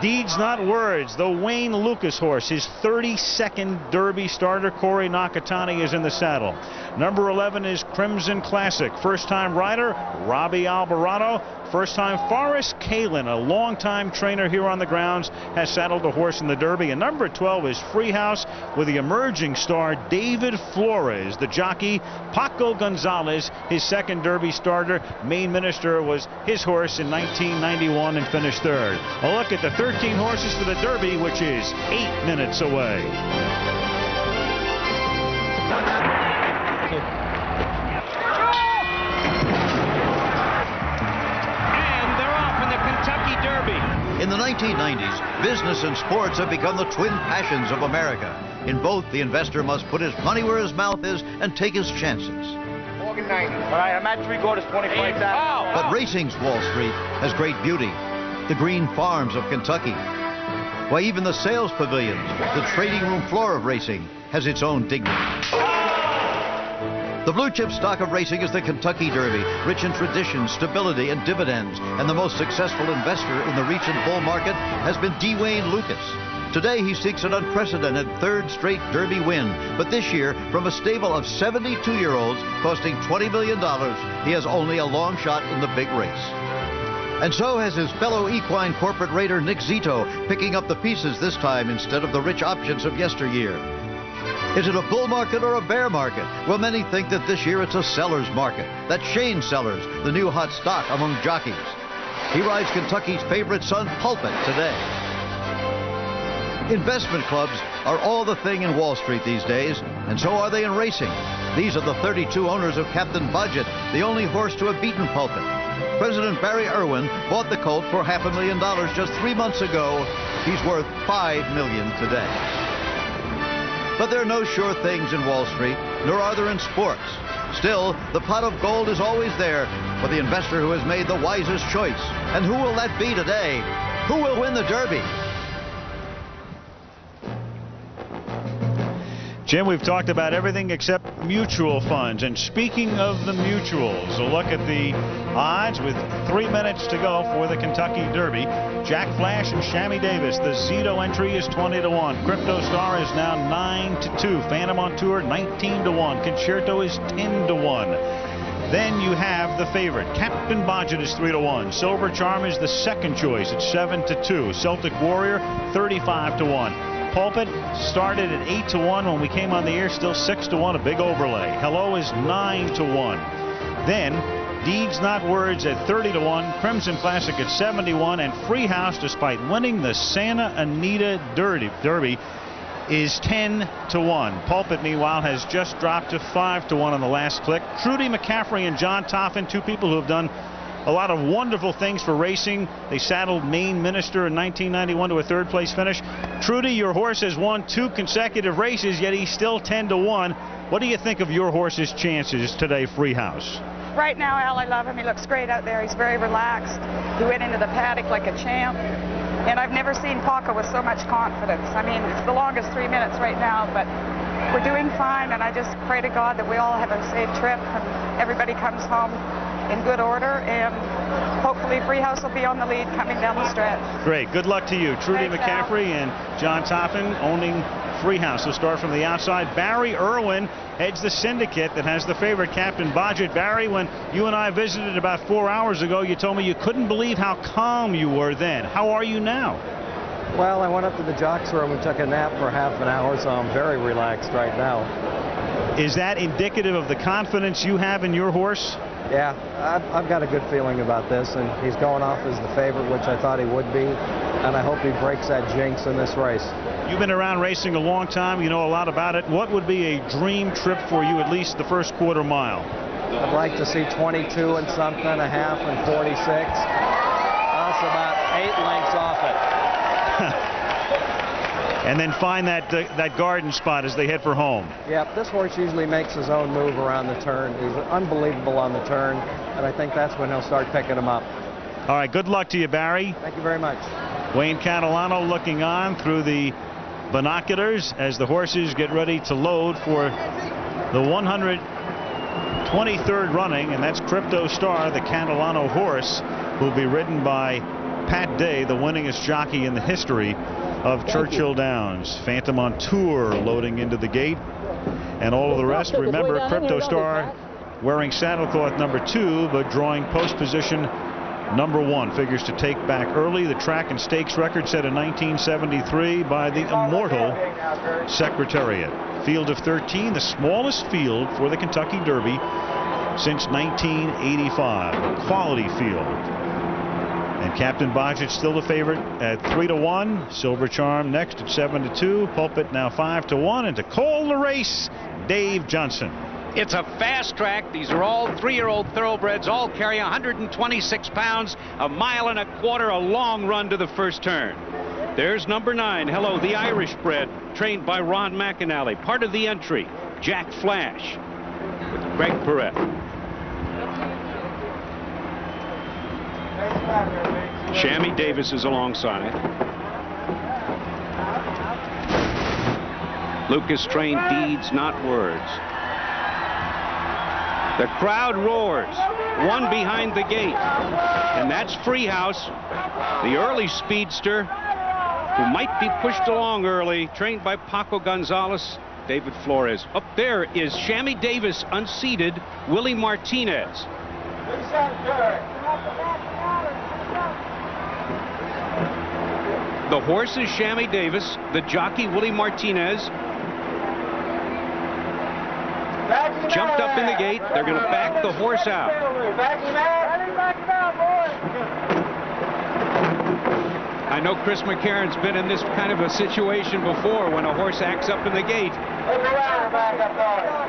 Deeds Not Words, the Wayne Lucas horse, his 32nd Derby starter. Corey Nakatani is in the saddle. Number 11 is Crimson Classic. First-time rider, Robbie Alvarado. First-time Forrest Kalin, a long-time trainer here on the grounds, has saddled a horse in the Derby. And number 12 is Freehouse with the emerging star David Flores. The jockey, Paco Gonzalez, his second Derby starter. Main Minister was his horse in 1991 and finished third. A look at the 13 horses for the Derby, which is 8 minutes away. In the 1990s, business and sports have become the twin passions of America. In both, the investor must put his money where his mouth is and take his chances. Morgan 90. All right, a match record is 25,000. But racing's Wall Street has great beauty. The green farms of Kentucky. Why, even the sales pavilions, the trading room floor of racing, has its own dignity. The blue chip stock of racing is the Kentucky Derby, rich in tradition, stability, and dividends. And the most successful investor in the recent bull market has been D. Wayne Lucas. Today, he seeks an unprecedented third straight Derby win. But this year, from a stable of 72-year-olds costing $20 million, he has only a long shot in the big race. And so has his fellow equine corporate raider Nick Zito, picking up the pieces this time instead of the rich options of yesteryear. Is it a bull market or a bear market? Well, many think that this year it's a seller's market. That's Shane Sellers, the new hot stock among jockeys. He rides Kentucky's favorite son, Pulpit, today. Investment clubs are all the thing in Wall Street these days, and so are they in racing. These are the 32 owners of Captain Bodgett, the only horse to have beaten Pulpit. President Barry Irwin bought the colt for $500,000 just 3 months ago. He's worth $5 million today. But there are no sure things in Wall Street, nor are there in sports. Still, the pot of gold is always there for the investor who has made the wisest choice. And who will that be today? Who will win the Derby? Jim, we've talked about everything except mutual funds. And speaking of the mutuals, a look at the odds with 3 minutes to go for the Kentucky Derby. Jack Flash and Shammy Davis. The Zito entry is 20-1. Crypto Star is now 9-2. Phantom on Tour 19-1. Concerto is 10-1. Then you have the favorite. Captain Bodgett is 3-1. Silver Charm is the second choice at 7-2. Celtic Warrior 35-1. Pulpit started at 8-1 when we came on the air, still 6-1, a big overlay. Hello is 9-1. Then Deeds Not Words at 30-1, Crimson Classic at 71, and Freehouse, despite winning the Santa Anita Derby, is 10-1. Pulpit, meanwhile, has just dropped to 5-1 on the last click. Trudy McCaffrey and John Toffin, two people who have done a lot of wonderful things for racing. They saddled Maine Minister in 1991 to a third-place finish. Trudy, your horse has won 2 consecutive races, yet he's still 10-1. What do you think of your horse's chances today, Freehouse? Right now, Al, I love him. He looks great out there. He's very relaxed. He went into the paddock like a champ. And I've never seen Paco with so much confidence. I mean, it's the longest 3 minutes right now, but we're doing fine, and I just pray to God that we all have a safe trip and everybody comes home in good order, and hopefully Freehouse will be on the lead coming down the stretch. Great. Good luck to you. Trudy McCaffrey and John Toppin owning Freehouse. We'll start from the outside. Barry Irwin heads the syndicate that has the favorite, Captain Bodgett. Barry, when you and I visited about 4 hours ago, you told me you couldn't believe how calm you were then. How are you now? Well, I went up to the jocks room and took a nap for half an hour, so I'm very relaxed right now. Is that indicative of the confidence you have in your horse? Yeah, I've got a good feeling about this, and he's going off as the favorite, which I thought he would be, and I hope he breaks that jinx in this race. You've been around racing a long time. You know a lot about it. What would be a dream trip for you, at least the first quarter mile? I'd like to see 22 and something, a half, and 46. That's about 8 lengths off it. And then find that garden spot as they head for home. Yep, this horse usually makes his own move around the turn. He's unbelievable on the turn, and I think that's when he'll start picking them up. All right, good luck to you, Barry. Thank you very much. Wayne Catalano looking on through the binoculars as the horses get ready to load for the 123rd running, and that's Crypto Star, the Catalano horse, who will be ridden by Pat Day, the winningest jockey in the history of Churchill Downs. Phantom on Tour loading into the gate, and all of the rest. Remember, Crypto Star wearing saddlecloth number 2, but drawing post position number 1. Figures to take back early. The track and stakes record set in 1973 by the immortal Secretariat. Field of 13, the smallest field for the Kentucky Derby since 1985. A quality field. And Captain Bodgett still the favorite at 3-1. Silver Charm next at 7-2. Pulpit now 5-1. And to call the race, Dave Johnson. It's a fast track. These are all 3-year-old thoroughbreds, all carry 126 pounds, a mile and a quarter, a long run to the first turn. There's number 9, Hello, the Irish bred, trained by Ron McAnally. Part of the entry, Jack Flash with Greg Perret. Shammy Davis is alongside. Lucas trained deeds, not words. The crowd roars. One behind the gate. And that's Freehouse, the early speedster, who might be pushed along early, trained by Paco Gonzalez, David Flores. Up there is Shammy Davis, unseated, Willie Martinez. The horse is Shammy Davis, the jockey Willie Martinez. Jumped up in the gate. They're going to back the horse out. I know Chris McCarron's been in this kind of a situation before when a horse acts up in the gate.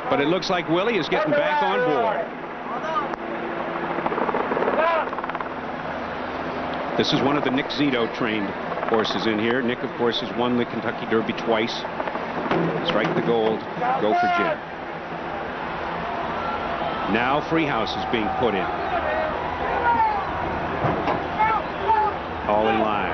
But it looks like Willie is getting back on board. This is one of the Nick Zito trained horses in here. Nick, of course, has won the Kentucky Derby twice. Strike the gold, go for Jim. Now Freehouse is being put in. All in line.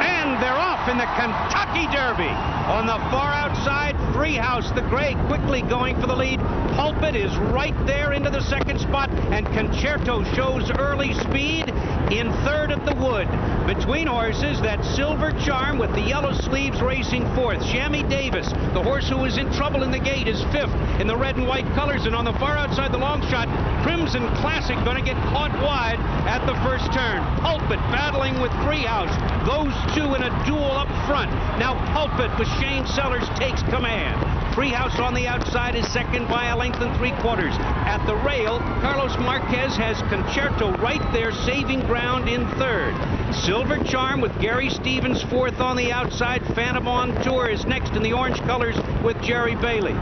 And they're off in the Kentucky Derby. On the far outside, Freehouse, the gray, quickly going for the lead. Pulpit is right there into the second spot, and Concerto shows early speed in third at the Wood. Between horses, that Silver Charm with the yellow sleeves racing fourth. Shammy Davis, the horse who was in trouble in the gate, is fifth in the red and white colors. And on the far outside, the long shot, Crimson Classic, going to get caught wide at the first turn. Pulpit battling with Freehouse. Those two in a duel up front. Now Pulpit with Shane Sellers takes command. Freehouse on the outside is second by a length and 3/4. At the rail, Carlos Marquez has Concerto right there, saving ground in third. Silver Charm with Gary Stevens fourth on the outside. Phantom on Tour is next in the orange colors with Jerry Bailey.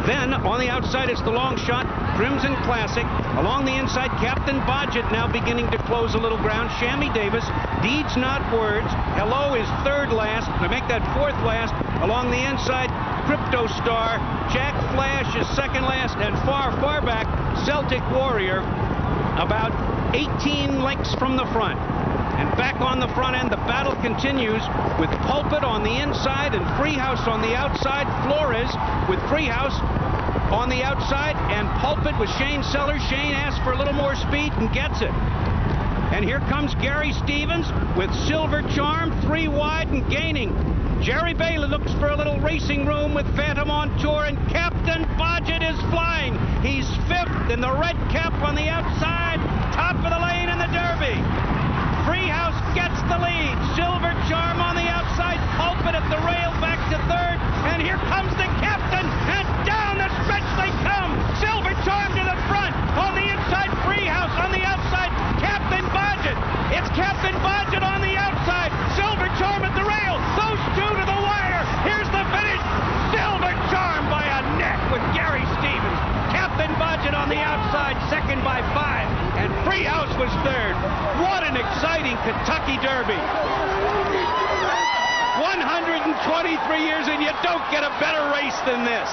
Then on the outside, it's the long shot, Crimson Classic. Along the inside, Captain Bodgett now beginning to close a little ground. Shammy Davis, Deeds Not Words. Hello is third last. To make that fourth last. Along the inside, Crypto Star. Jack Flash is second last. And far, far back, Celtic Warrior, about 18 lengths from the front. And back on the front end, the battle continues with Pulpit on the inside and Freehouse on the outside. Flores with Freehouse on the outside and Pulpit with Shane Sellers. Shane asks for a little more speed and gets it. And here comes Gary Stevens with Silver Charm, 3 wide and gaining. Jerry Bailey looks for a little racing room with Phantom on tour, and Captain Bodgett is flying. He's 5th in the red cap on the outside, top of the lane in the Derby. Freehouse gets the lead. Silver Charm on the outside. Pulpit at the rail, back to third. And here comes the captain. And down the stretch they come. Silver Charm to the front. On the inside, Freehouse. On the outside, Captain Bodgett. It's Captain Bodgett on the outside. Silver Charm at the rail. Those two to the wire. Here's the finish. Silver Charm by a neck with Gary Stevens. Captain Bodgett on the outside, second by 5. And Freehouse was third. What an exciting Kentucky Derby. 123 years and you don't get a better race than this.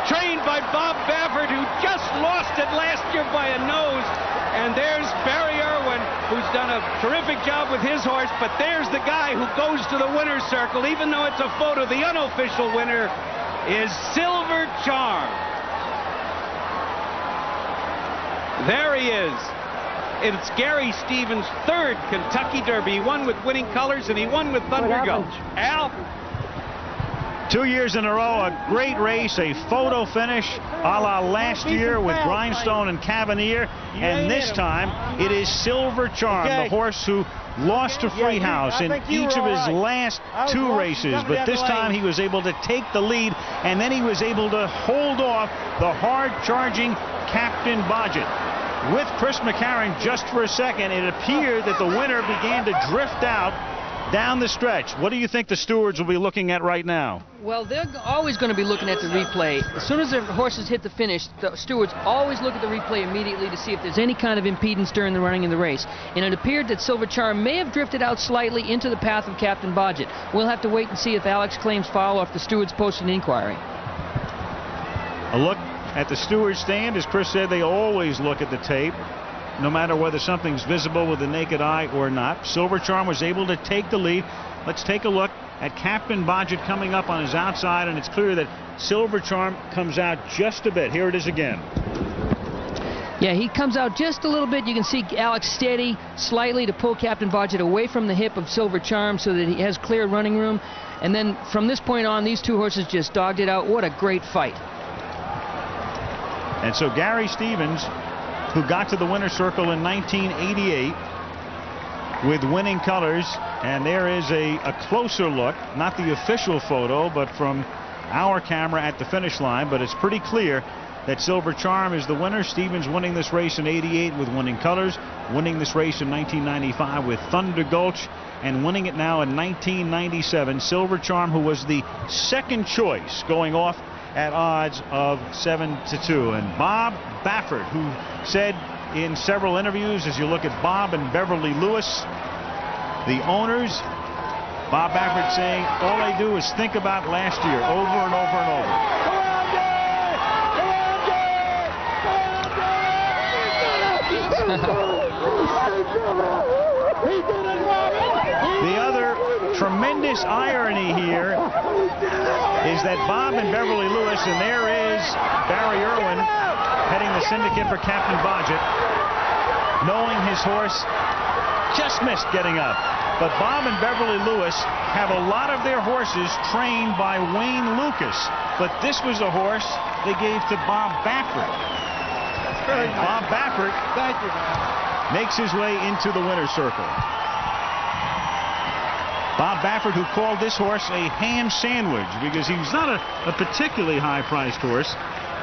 Trained by Bob Baffert, who just lost it last year by a nose. And there's Barry Irwin, who's done a terrific job with his horse, but there's the guy who goes to the winner's circle. Even though it's a photo, the unofficial winner is Silver Charm. There he is. It's Gary Stevens' third Kentucky Derby. He won with Winning Colors and he won with Thunder Gulch. Al? 2 years in a row, a great race, a photo finish a la last year with Grindstone and Cavalier. And this time, it is Silver Charm, the horse who lost to Freehouse in each of his last 2 races. But this time, he was able to take the lead, and then he was able to hold off the hard-charging Captain Bodgett. With Chris McCarron just for a second, it appeared that the winner began to drift out down the stretch. What do you think the stewards will be looking at right now? Well, they're always going to be looking at the replay. As soon as the horses hit the finish, the stewards always look at the replay immediately to see if there's any kind of impedance during the running of the race. And it appeared that Silver Charm may have drifted out slightly into the path of Captain Bodgett. We'll have to wait and see if Alex claims foul or if the stewards post an inquiry. A look at the steward's stand. As Chris said, they always look at the tape, no matter whether something's visible with the naked eye or not. Silver Charm was able to take the lead. Let's take a look at Captain Bodgett coming up on his outside, and it's clear that Silver Charm comes out just a bit. Here it is again. Yeah, he comes out just a little bit. You can see Alex steady slightly to pull Captain Bodgett away from the hip of Silver Charm so that he has clear running room. And then from this point on, these two horses just dogged it out. What a great fight. And so Gary Stevens, who got to the winner's circle in 1988 with Winning Colors, and there is a closer look, not the official photo, but from our camera at the finish line. But it's pretty clear that Silver Charm is the winner. Stevens winning this race in 88 with Winning Colors, winning this race in 1995 with Thunder Gulch, and winning it now in 1997. Silver Charm, who was the second choice going off at odds of 7-2. And Bob Baffert, who said in several interviews, as you look at Bob and Beverly Lewis, the owners, Bob Baffert saying all they do is think about last year over and over and over. The other tremendous irony here is that Bob and Beverly Lewis, and there is Barry Irwin heading the syndicate for Captain Bodgett, knowing his horse just missed getting up. But Bob and Beverly Lewis have a lot of their horses trained by Wayne Lucas, but this was a horse they gave to Bob Baffert. Bob Baffert makes his way into the winner's circle. Bob Baffert, who called this horse a ham sandwich because he's not a particularly high-priced horse,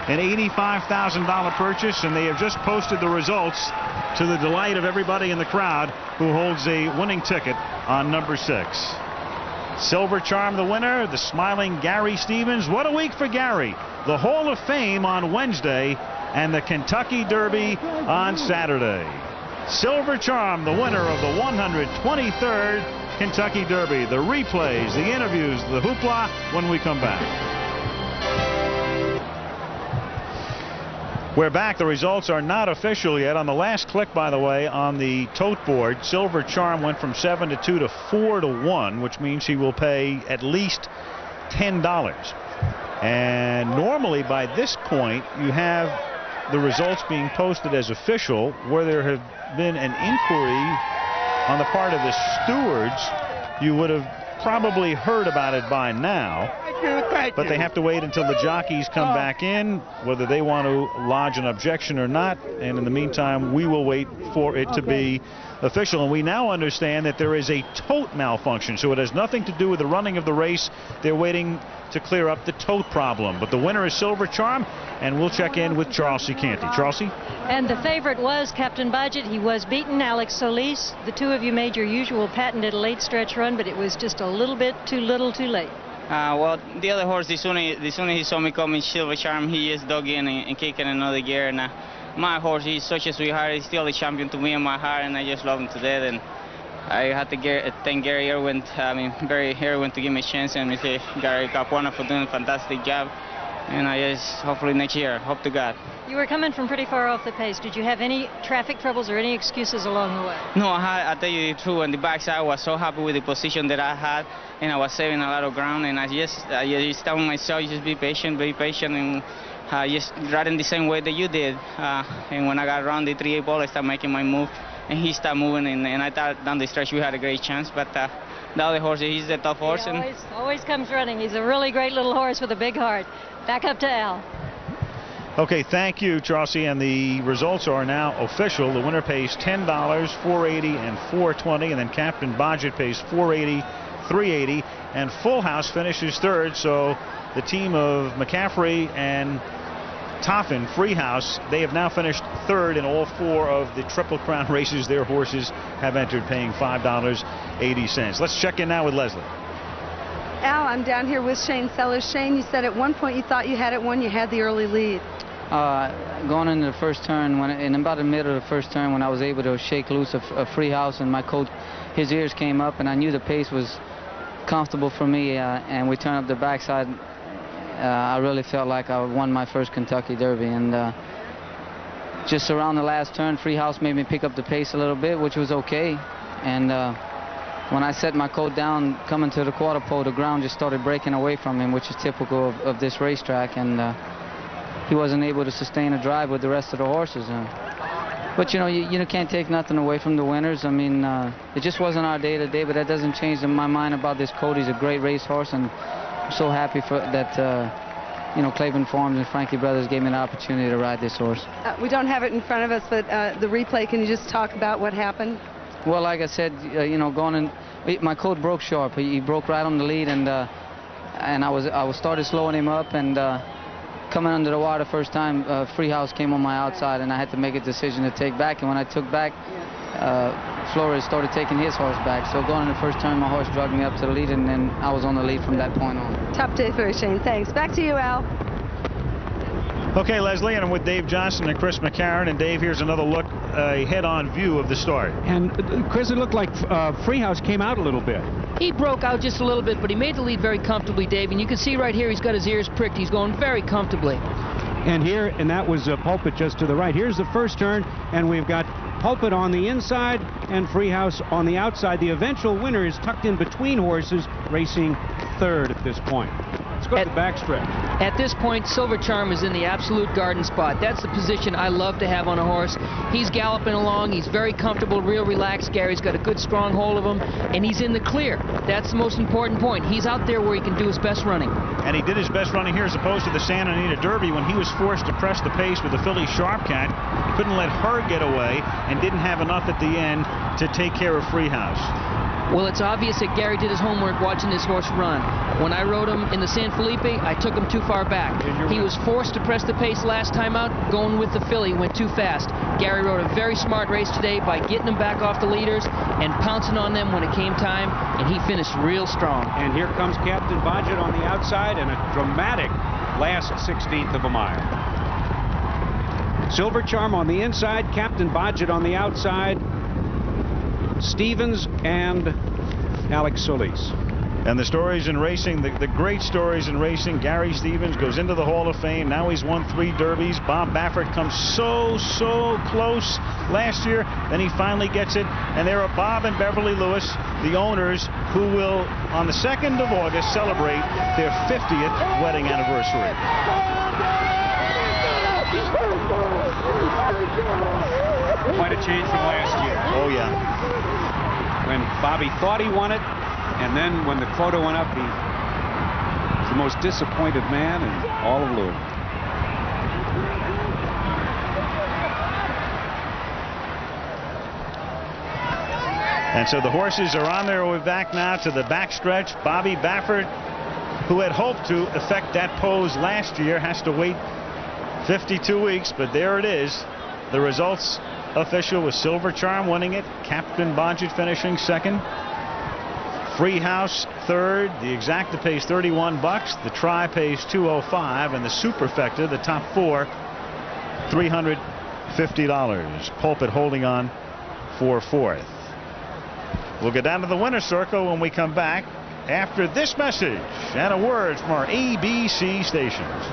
an $85,000 purchase, and they have just posted the results to the delight of everybody in the crowd who holds a winning ticket on number 6. Silver Charm the winner, the smiling Gary Stevens. What a week for Gary. The Hall of Fame on Wednesday and the Kentucky Derby on Saturday. Silver Charm the winner of the 123rd Kentucky Derby. The replays, the interviews, the hoopla when we come back. We're back. The results are not official yet. On the last click, by the way, on the tote board, Silver Charm went from 7-2 to 4-1, which means he will pay at least $10. And normally by this point, you have the results being posted as official. Where there have been an inquiry on the part of the stewards, you would have probably heard about it by now. But they have to wait until the jockeys come back in, whether they want to lodge an objection or not. And in the meantime, we will wait for it to be official. And we now understand that there is a tote malfunction, so it has nothing to do with the running of the race. They're waiting to clear up the tote problem. But the winner is Silver Charm, and we'll check in with Charles C. Canty. Charles C. And the favorite was Captain Budget. He was beaten. Alex Solis. The two of you made your usual patented late stretch run, but it was just a little bit too little too late. Well, the other horse, the sooner he saw me coming, Silver Charm, he just dug in and kicked in another gear. And my horse, he's such a sweetheart. He's still the champion to me in my heart, and I just love him to death. And I had to thank Gary Irwin, Barry Irwin, to give me a chance, and Mr. Gary Capuano for doing a fantastic job. And I just, hopefully next year, hope to God. You were coming from pretty far off the pace. Did you have any traffic troubles or any excuses along the way? No, I tell you the truth. On the backside, I was so happy with the position that I had, and I was saving a lot of ground. And I just telling myself, just be patient, and just riding the same way that you did. And when I got around the 3/8 ball, I started making my move, and he started moving, and I thought down the stretch we had a great chance. But the other horse, he's a tough horse. He always comes running. He's a really great little horse with a big heart. Back up to Al. Okay, thank you, Charlie. And the results are now official. The winner pays $10, $480, and $420, and then Captain Budget pays $480, $380, and Full House finishes third. So the team of McCaffrey and Toffin, Free House, they have now finished third in all four of the Triple Crown races. Their horses have entered, paying $5.80. Let's check in now with Leslie. Al, I'm down here with Shane Sellers. Shane, you said at one point you thought you had it won. You had the early lead. Going into the first turn, in about the middle of the first turn, when I was able to shake loose a Free House, and my coach, his ears came up, and I knew the pace was comfortable for me, and we turned up the backside. I really felt like I won my first Kentucky Derby, and just around the last turn, Free House made me pick up the pace a little bit, which was okay. And when I set my coat down coming to the quarter pole, the ground just started breaking away from him, which is typical of this racetrack, and he wasn't able to sustain a drive with the rest of the horses. But you know, you can't take nothing away from the winners. I mean, it just wasn't our day today, but that doesn't change my mind about this coat. He's a great racehorse, and I'm so happy for that. You know, Cleveland Farms and Frankie Brothers gave me an opportunity to ride this horse. We don't have it in front of us, but the replay, can you just talk about what happened? Well, like I said, you know, going in, my coat broke sharp. He broke right on the lead, and I started slowing him up, and coming under the wire the first time, Free House came on my outside, and I had to make a decision to take back. And when I took back, Flores started taking his horse back. So going in the first turn, my horse dragged me up to the lead, and then I was on the lead from that point on. Tough day for you, Shane. Thanks. Back to you, Al. Okay, Leslie, and I'm with Dave Johnson and Chris McCarron. And Dave, here's another look, a head-on view of the start. And Chris, it looked like Free House came out a little bit. He broke out just a little bit, but he made the lead very comfortably, Dave. And you can see right here, he's got his ears pricked. He's going very comfortably. And that was Pulpit just to the right. Here's the first turn, and we've got Pulpit on the inside and Free House on the outside. The eventual winner is tucked in between horses, racing third at this point. Let's go to the backstretch. At this point, Silver Charm is in the absolute garden spot. That's the position I love to have on a horse. He's galloping along. He's very comfortable, real relaxed. Gary's got a good, strong hold of him, and he's in the clear. That's the most important point. He's out there where he can do his best running. And he did his best running here as opposed to the Santa Anita Derby when he was forced to press the pace with the filly Sharp Cat. He couldn't let her get away and didn't have enough at the end to take care of Free House. Well, it's obvious that Gary did his homework watching this horse run. When I rode him in the San Felipe, I took him too far back. He was forced to press the pace last time out. Going with the filly went too fast. Gary rode a very smart race today by getting him back off the leaders and pouncing on them when it came time, and he finished real strong. And here comes Captain Bodgett on the outside and a dramatic last 16th of a mile. Silver Charm on the inside, Captain Bodgett on the outside, Stevens and Alex Solis. And the stories in racing, the great stories in racing. Gary Stevens goes into the Hall of Fame. Now he's won 3 derbies. Bob Baffert comes so close last year. Then he finally gets it. And there are Bob and Beverly Lewis, the owners, who will, on the 2nd of August, celebrate their 50th wedding anniversary. Quite a change from last year. Oh, yeah. When Bobby thought he won it, and then when the photo went up, he was the most disappointed man in all of Louisville. And so the horses are on their way back now to the backstretch. Bobby Baffert, who had hoped to effect that pose last year, has to wait 52 weeks, but there it is. The results official with Silver Charm winning it, Captain Bodgett finishing 2nd, Free House 3rd, the Exacta pays $31, the Tri pays $205, and the Superfecta, the top 4, $350. Pulpit holding on for 4th. We'll go down to the winner's circle when we come back after this message and a word from our ABC stations.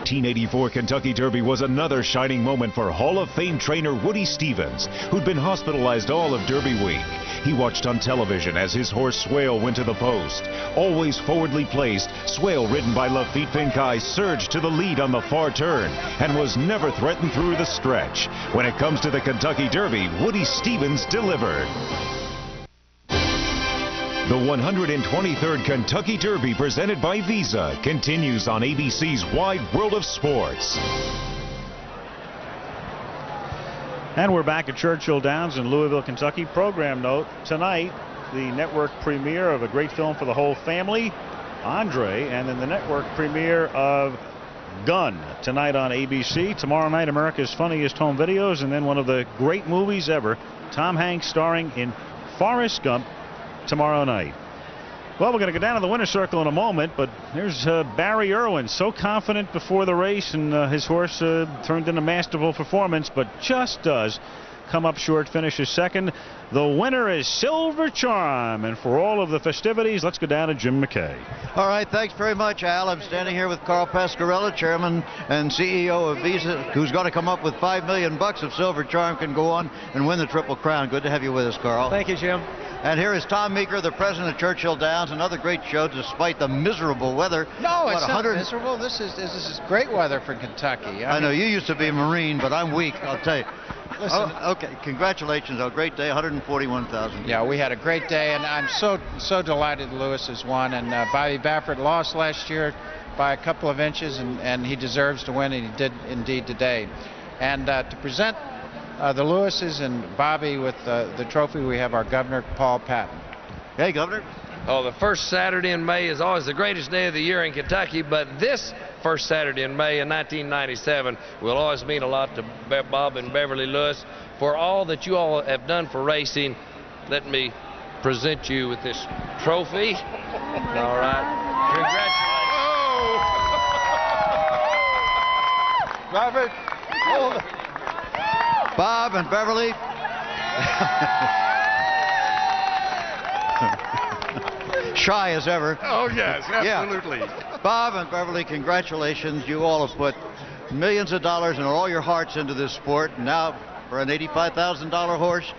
1984 Kentucky Derby was another shining moment for Hall of Fame trainer Woody Stevens, who'd been hospitalized all of Derby week. He watched on television as his horse Swale went to the post. Always forwardly placed, Swale, ridden by Lafitte Fincaille, surged to the lead on the far turn and was never threatened through the stretch. When it comes to the Kentucky Derby, Woody Stevens delivered. The 123rd Kentucky Derby, presented by Visa, continues on ABC's Wide World of Sports. And we're back at Churchill Downs in Louisville, Kentucky. Program note, tonight, the network premiere of a great film for the whole family, Andre, and then the network premiere of Gun tonight on ABC. Tomorrow night, America's Funniest Home Videos, and then one of the great movies ever, Tom Hanks starring in Forrest Gump, tomorrow night. Well, we're going to go down to the winner's circle in a moment, but here's Barry Irwin, so confident before the race, and his horse turned in a masterful performance, but just does come up short, finishes 2nd. The winner is Silver Charm, and for all of the festivities, let's go down to Jim McKay. All right, thanks very much, Al. I'm standing here with Carl Pascarella, chairman and CEO of Visa, who's going to come up with $5 million if Silver Charm can go on and win the Triple Crown. Good to have you with us, Carl. Thank you, Jim. And here is Tom Meeker, the president of Churchill Downs. Another great show despite the miserable weather. No, it's not miserable. This is great weather for Kentucky. I know you used to be a Marine, but I'm weak, I'll tell you. Listen, okay, congratulations. A great day, 141,000. Yeah, we had a great day, and I'm so delighted Lewis has won. And Bobby Baffert lost last year by a couple of inches, and he deserves to win, and he did indeed today. And to present the Lewises and Bobby with the trophy, we have our governor, Paul Patton. Hey, Governor. Oh, the first Saturday in May is always the greatest day of the year in Kentucky, but this first Saturday in May in 1997 will always mean a lot to Bob and Beverly Lewis. For all that you all have done for racing, let me present you with this trophy. All right. Congratulations. Robert. Bob and Beverly. Shy as ever. Oh, yes, absolutely. Yeah. Bob and Beverly, congratulations. You all have put millions of dollars and all your hearts into this sport. Now, for an $85,000 horse,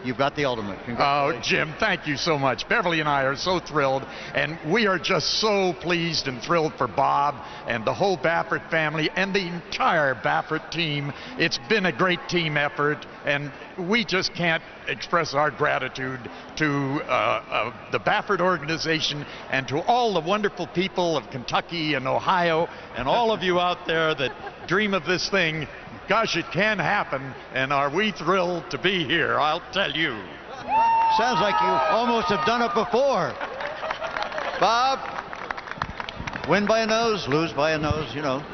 you've got the ultimate. Oh, Jim, thank you so much. Beverly and I are so thrilled, and we are just so pleased and thrilled for Bob and the whole Baffert family and the entire Baffert team. It's been a great team effort, and we just can't express our gratitude to the Baffert organization and to all the wonderful people of Kentucky and Ohio and all of you out there that dream of this thing. Gosh, it can happen, and are we thrilled to be here, I'll tell you. Sounds like you almost have done it before. Bob, win by a nose, lose by a nose, you know.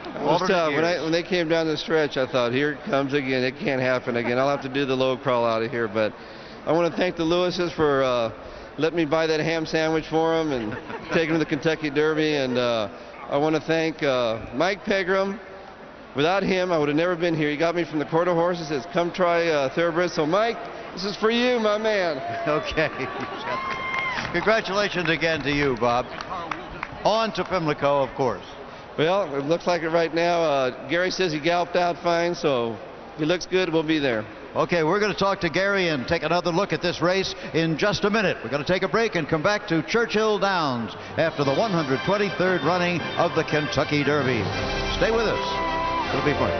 It was tough. When they came down the stretch, I thought, here it comes again. It can't happen again. I'll have to do the low crawl out of here. But I want to thank the Lewises for letting me buy that ham sandwich for them and taking them to the Kentucky Derby. And I want to thank Mike Pegram. Without him, I would have never been here. He got me from the Quarter Horses. Says, come try Thoroughbred. So, Mike, this is for you, my man. Okay. Congratulations again to you, Bob. On to Pimlico, of course. Well, it looks like it right now. Gary says he galloped out fine, so if he looks good, we'll be there. Okay, we're going to talk to Gary and take another look at this race in just a minute. We're going to take a break and come back to Churchill Downs after the 123rd running of the Kentucky Derby. Stay with us. It'll be fun.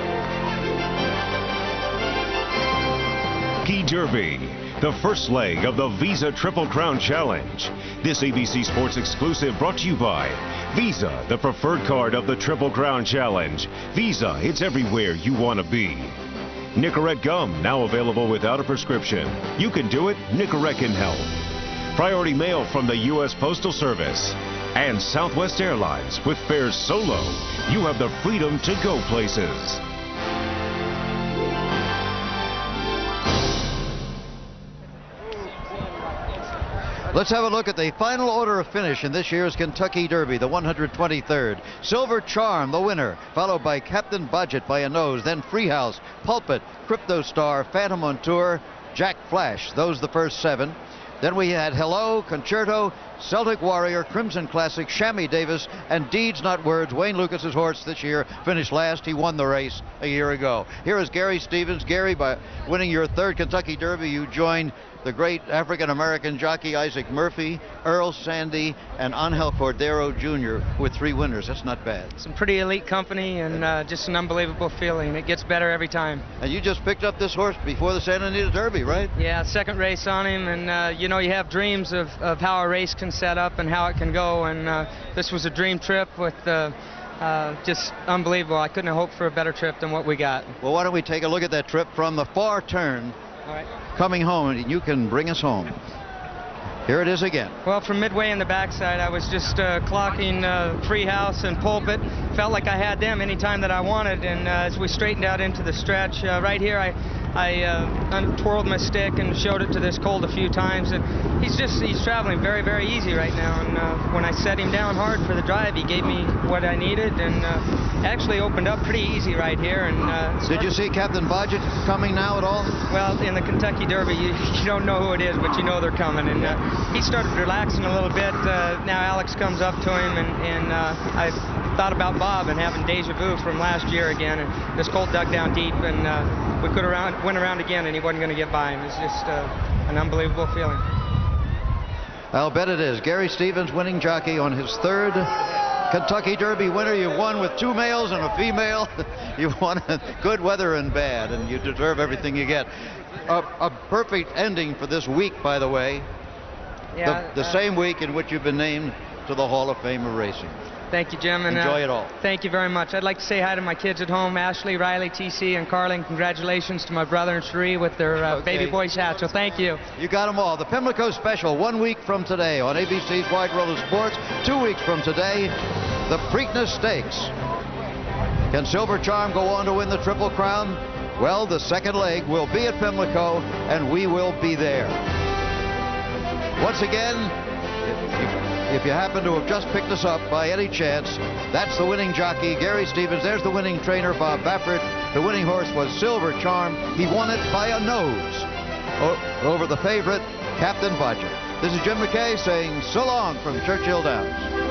Kentucky Derby, the first leg of the Visa Triple Crown Challenge. This ABC Sports exclusive brought to you by Visa, the preferred card of the Triple Crown Challenge. Visa, it's everywhere you want to be. Nicorette gum, now available without a prescription. You can do it, Nicorette can help. Priority mail from the U.S. Postal Service. And Southwest Airlines, with fares so low, you have the freedom to go places. Let's have a look at the final order of finish in this year's Kentucky Derby, the 123rd. Silver Charm, the winner, followed by Captain Budget by a nose, then Freehouse, Pulpit, Crypto Star, Phantom on Tour, Jack Flash. Those the first 7. Then we had Hello, Concerto, Celtic Warrior, Crimson Classic, Chamois Davis, and Deeds Not Words. Wayne Lucas's horse this year finished last. He won the race a year ago. Here is Gary Stevens. Gary, by winning your 3rd Kentucky Derby, you joined the great African-American jockey Isaac Murphy, Earl Sandy, and Angel Cordero Jr. with 3 winners. That's not bad. Some pretty elite company and just an unbelievable feeling. It gets better every time. And you just picked up this horse before the Santa Anita Derby, right? Yeah, 2nd race on him, and you know, you have dreams of how a race can set up and how it can go, and this was a dream trip with just unbelievable. I couldn't have hoped for a better trip than what we got. Well, why don't we take a look at that trip from the far turn. All right. Coming home, and you can bring us home. Here it is again. Well, from midway in the backside, I was just clocking Freehouse and Pulpit. Felt like I had them anytime that I wanted, and as we straightened out into the stretch, right here I twirled my stick and showed it to this colt a few times, and he's traveling very, very easy right now, and when I set him down hard for the drive, he gave me what I needed, and actually opened up pretty easy right here. And did you see Captain Budget coming now at all? Well, in the Kentucky Derby, you don't know who it is, but you know they're coming, and he started relaxing a little bit. Now Alex comes up to him, and I thought about Bob and having deja vu from last year again, and this colt dug down deep, and we went around again, and he wasn't going to get by him. It's just an unbelievable feeling. I'll bet it is. Gary Stevens, winning jockey on his 3rd Kentucky Derby winner. You won with 2 males and a female. You won good weather and bad, and you deserve everything you get. A perfect ending for this week, by the way. Yeah, the same week in which you've been named to the Hall of Fame of Racing. Thank you, Jim. And, enjoy it all. Thank you very much. I'd like to say hi to my kids at home, Ashley, Riley, TC, and Carlin. Congratulations to my brother and Cherie with their baby boy hat. So thank you. You got them all. The Pimlico Special, 1 week from today on ABC's Wide World of Sports. 2 weeks from today, the Preakness Stakes. Can Silver Charm go on to win the Triple Crown? Well, the 2nd leg will be at Pimlico, and we will be there. Once again, if you happen to have just picked us up by any chance, that's the winning jockey, Gary Stevens. There's the winning trainer, Bob Baffert. The winning horse was Silver Charm. He won it by a nose over the favorite, Captain Budget. This is Jim McKay saying so long from Churchill Downs.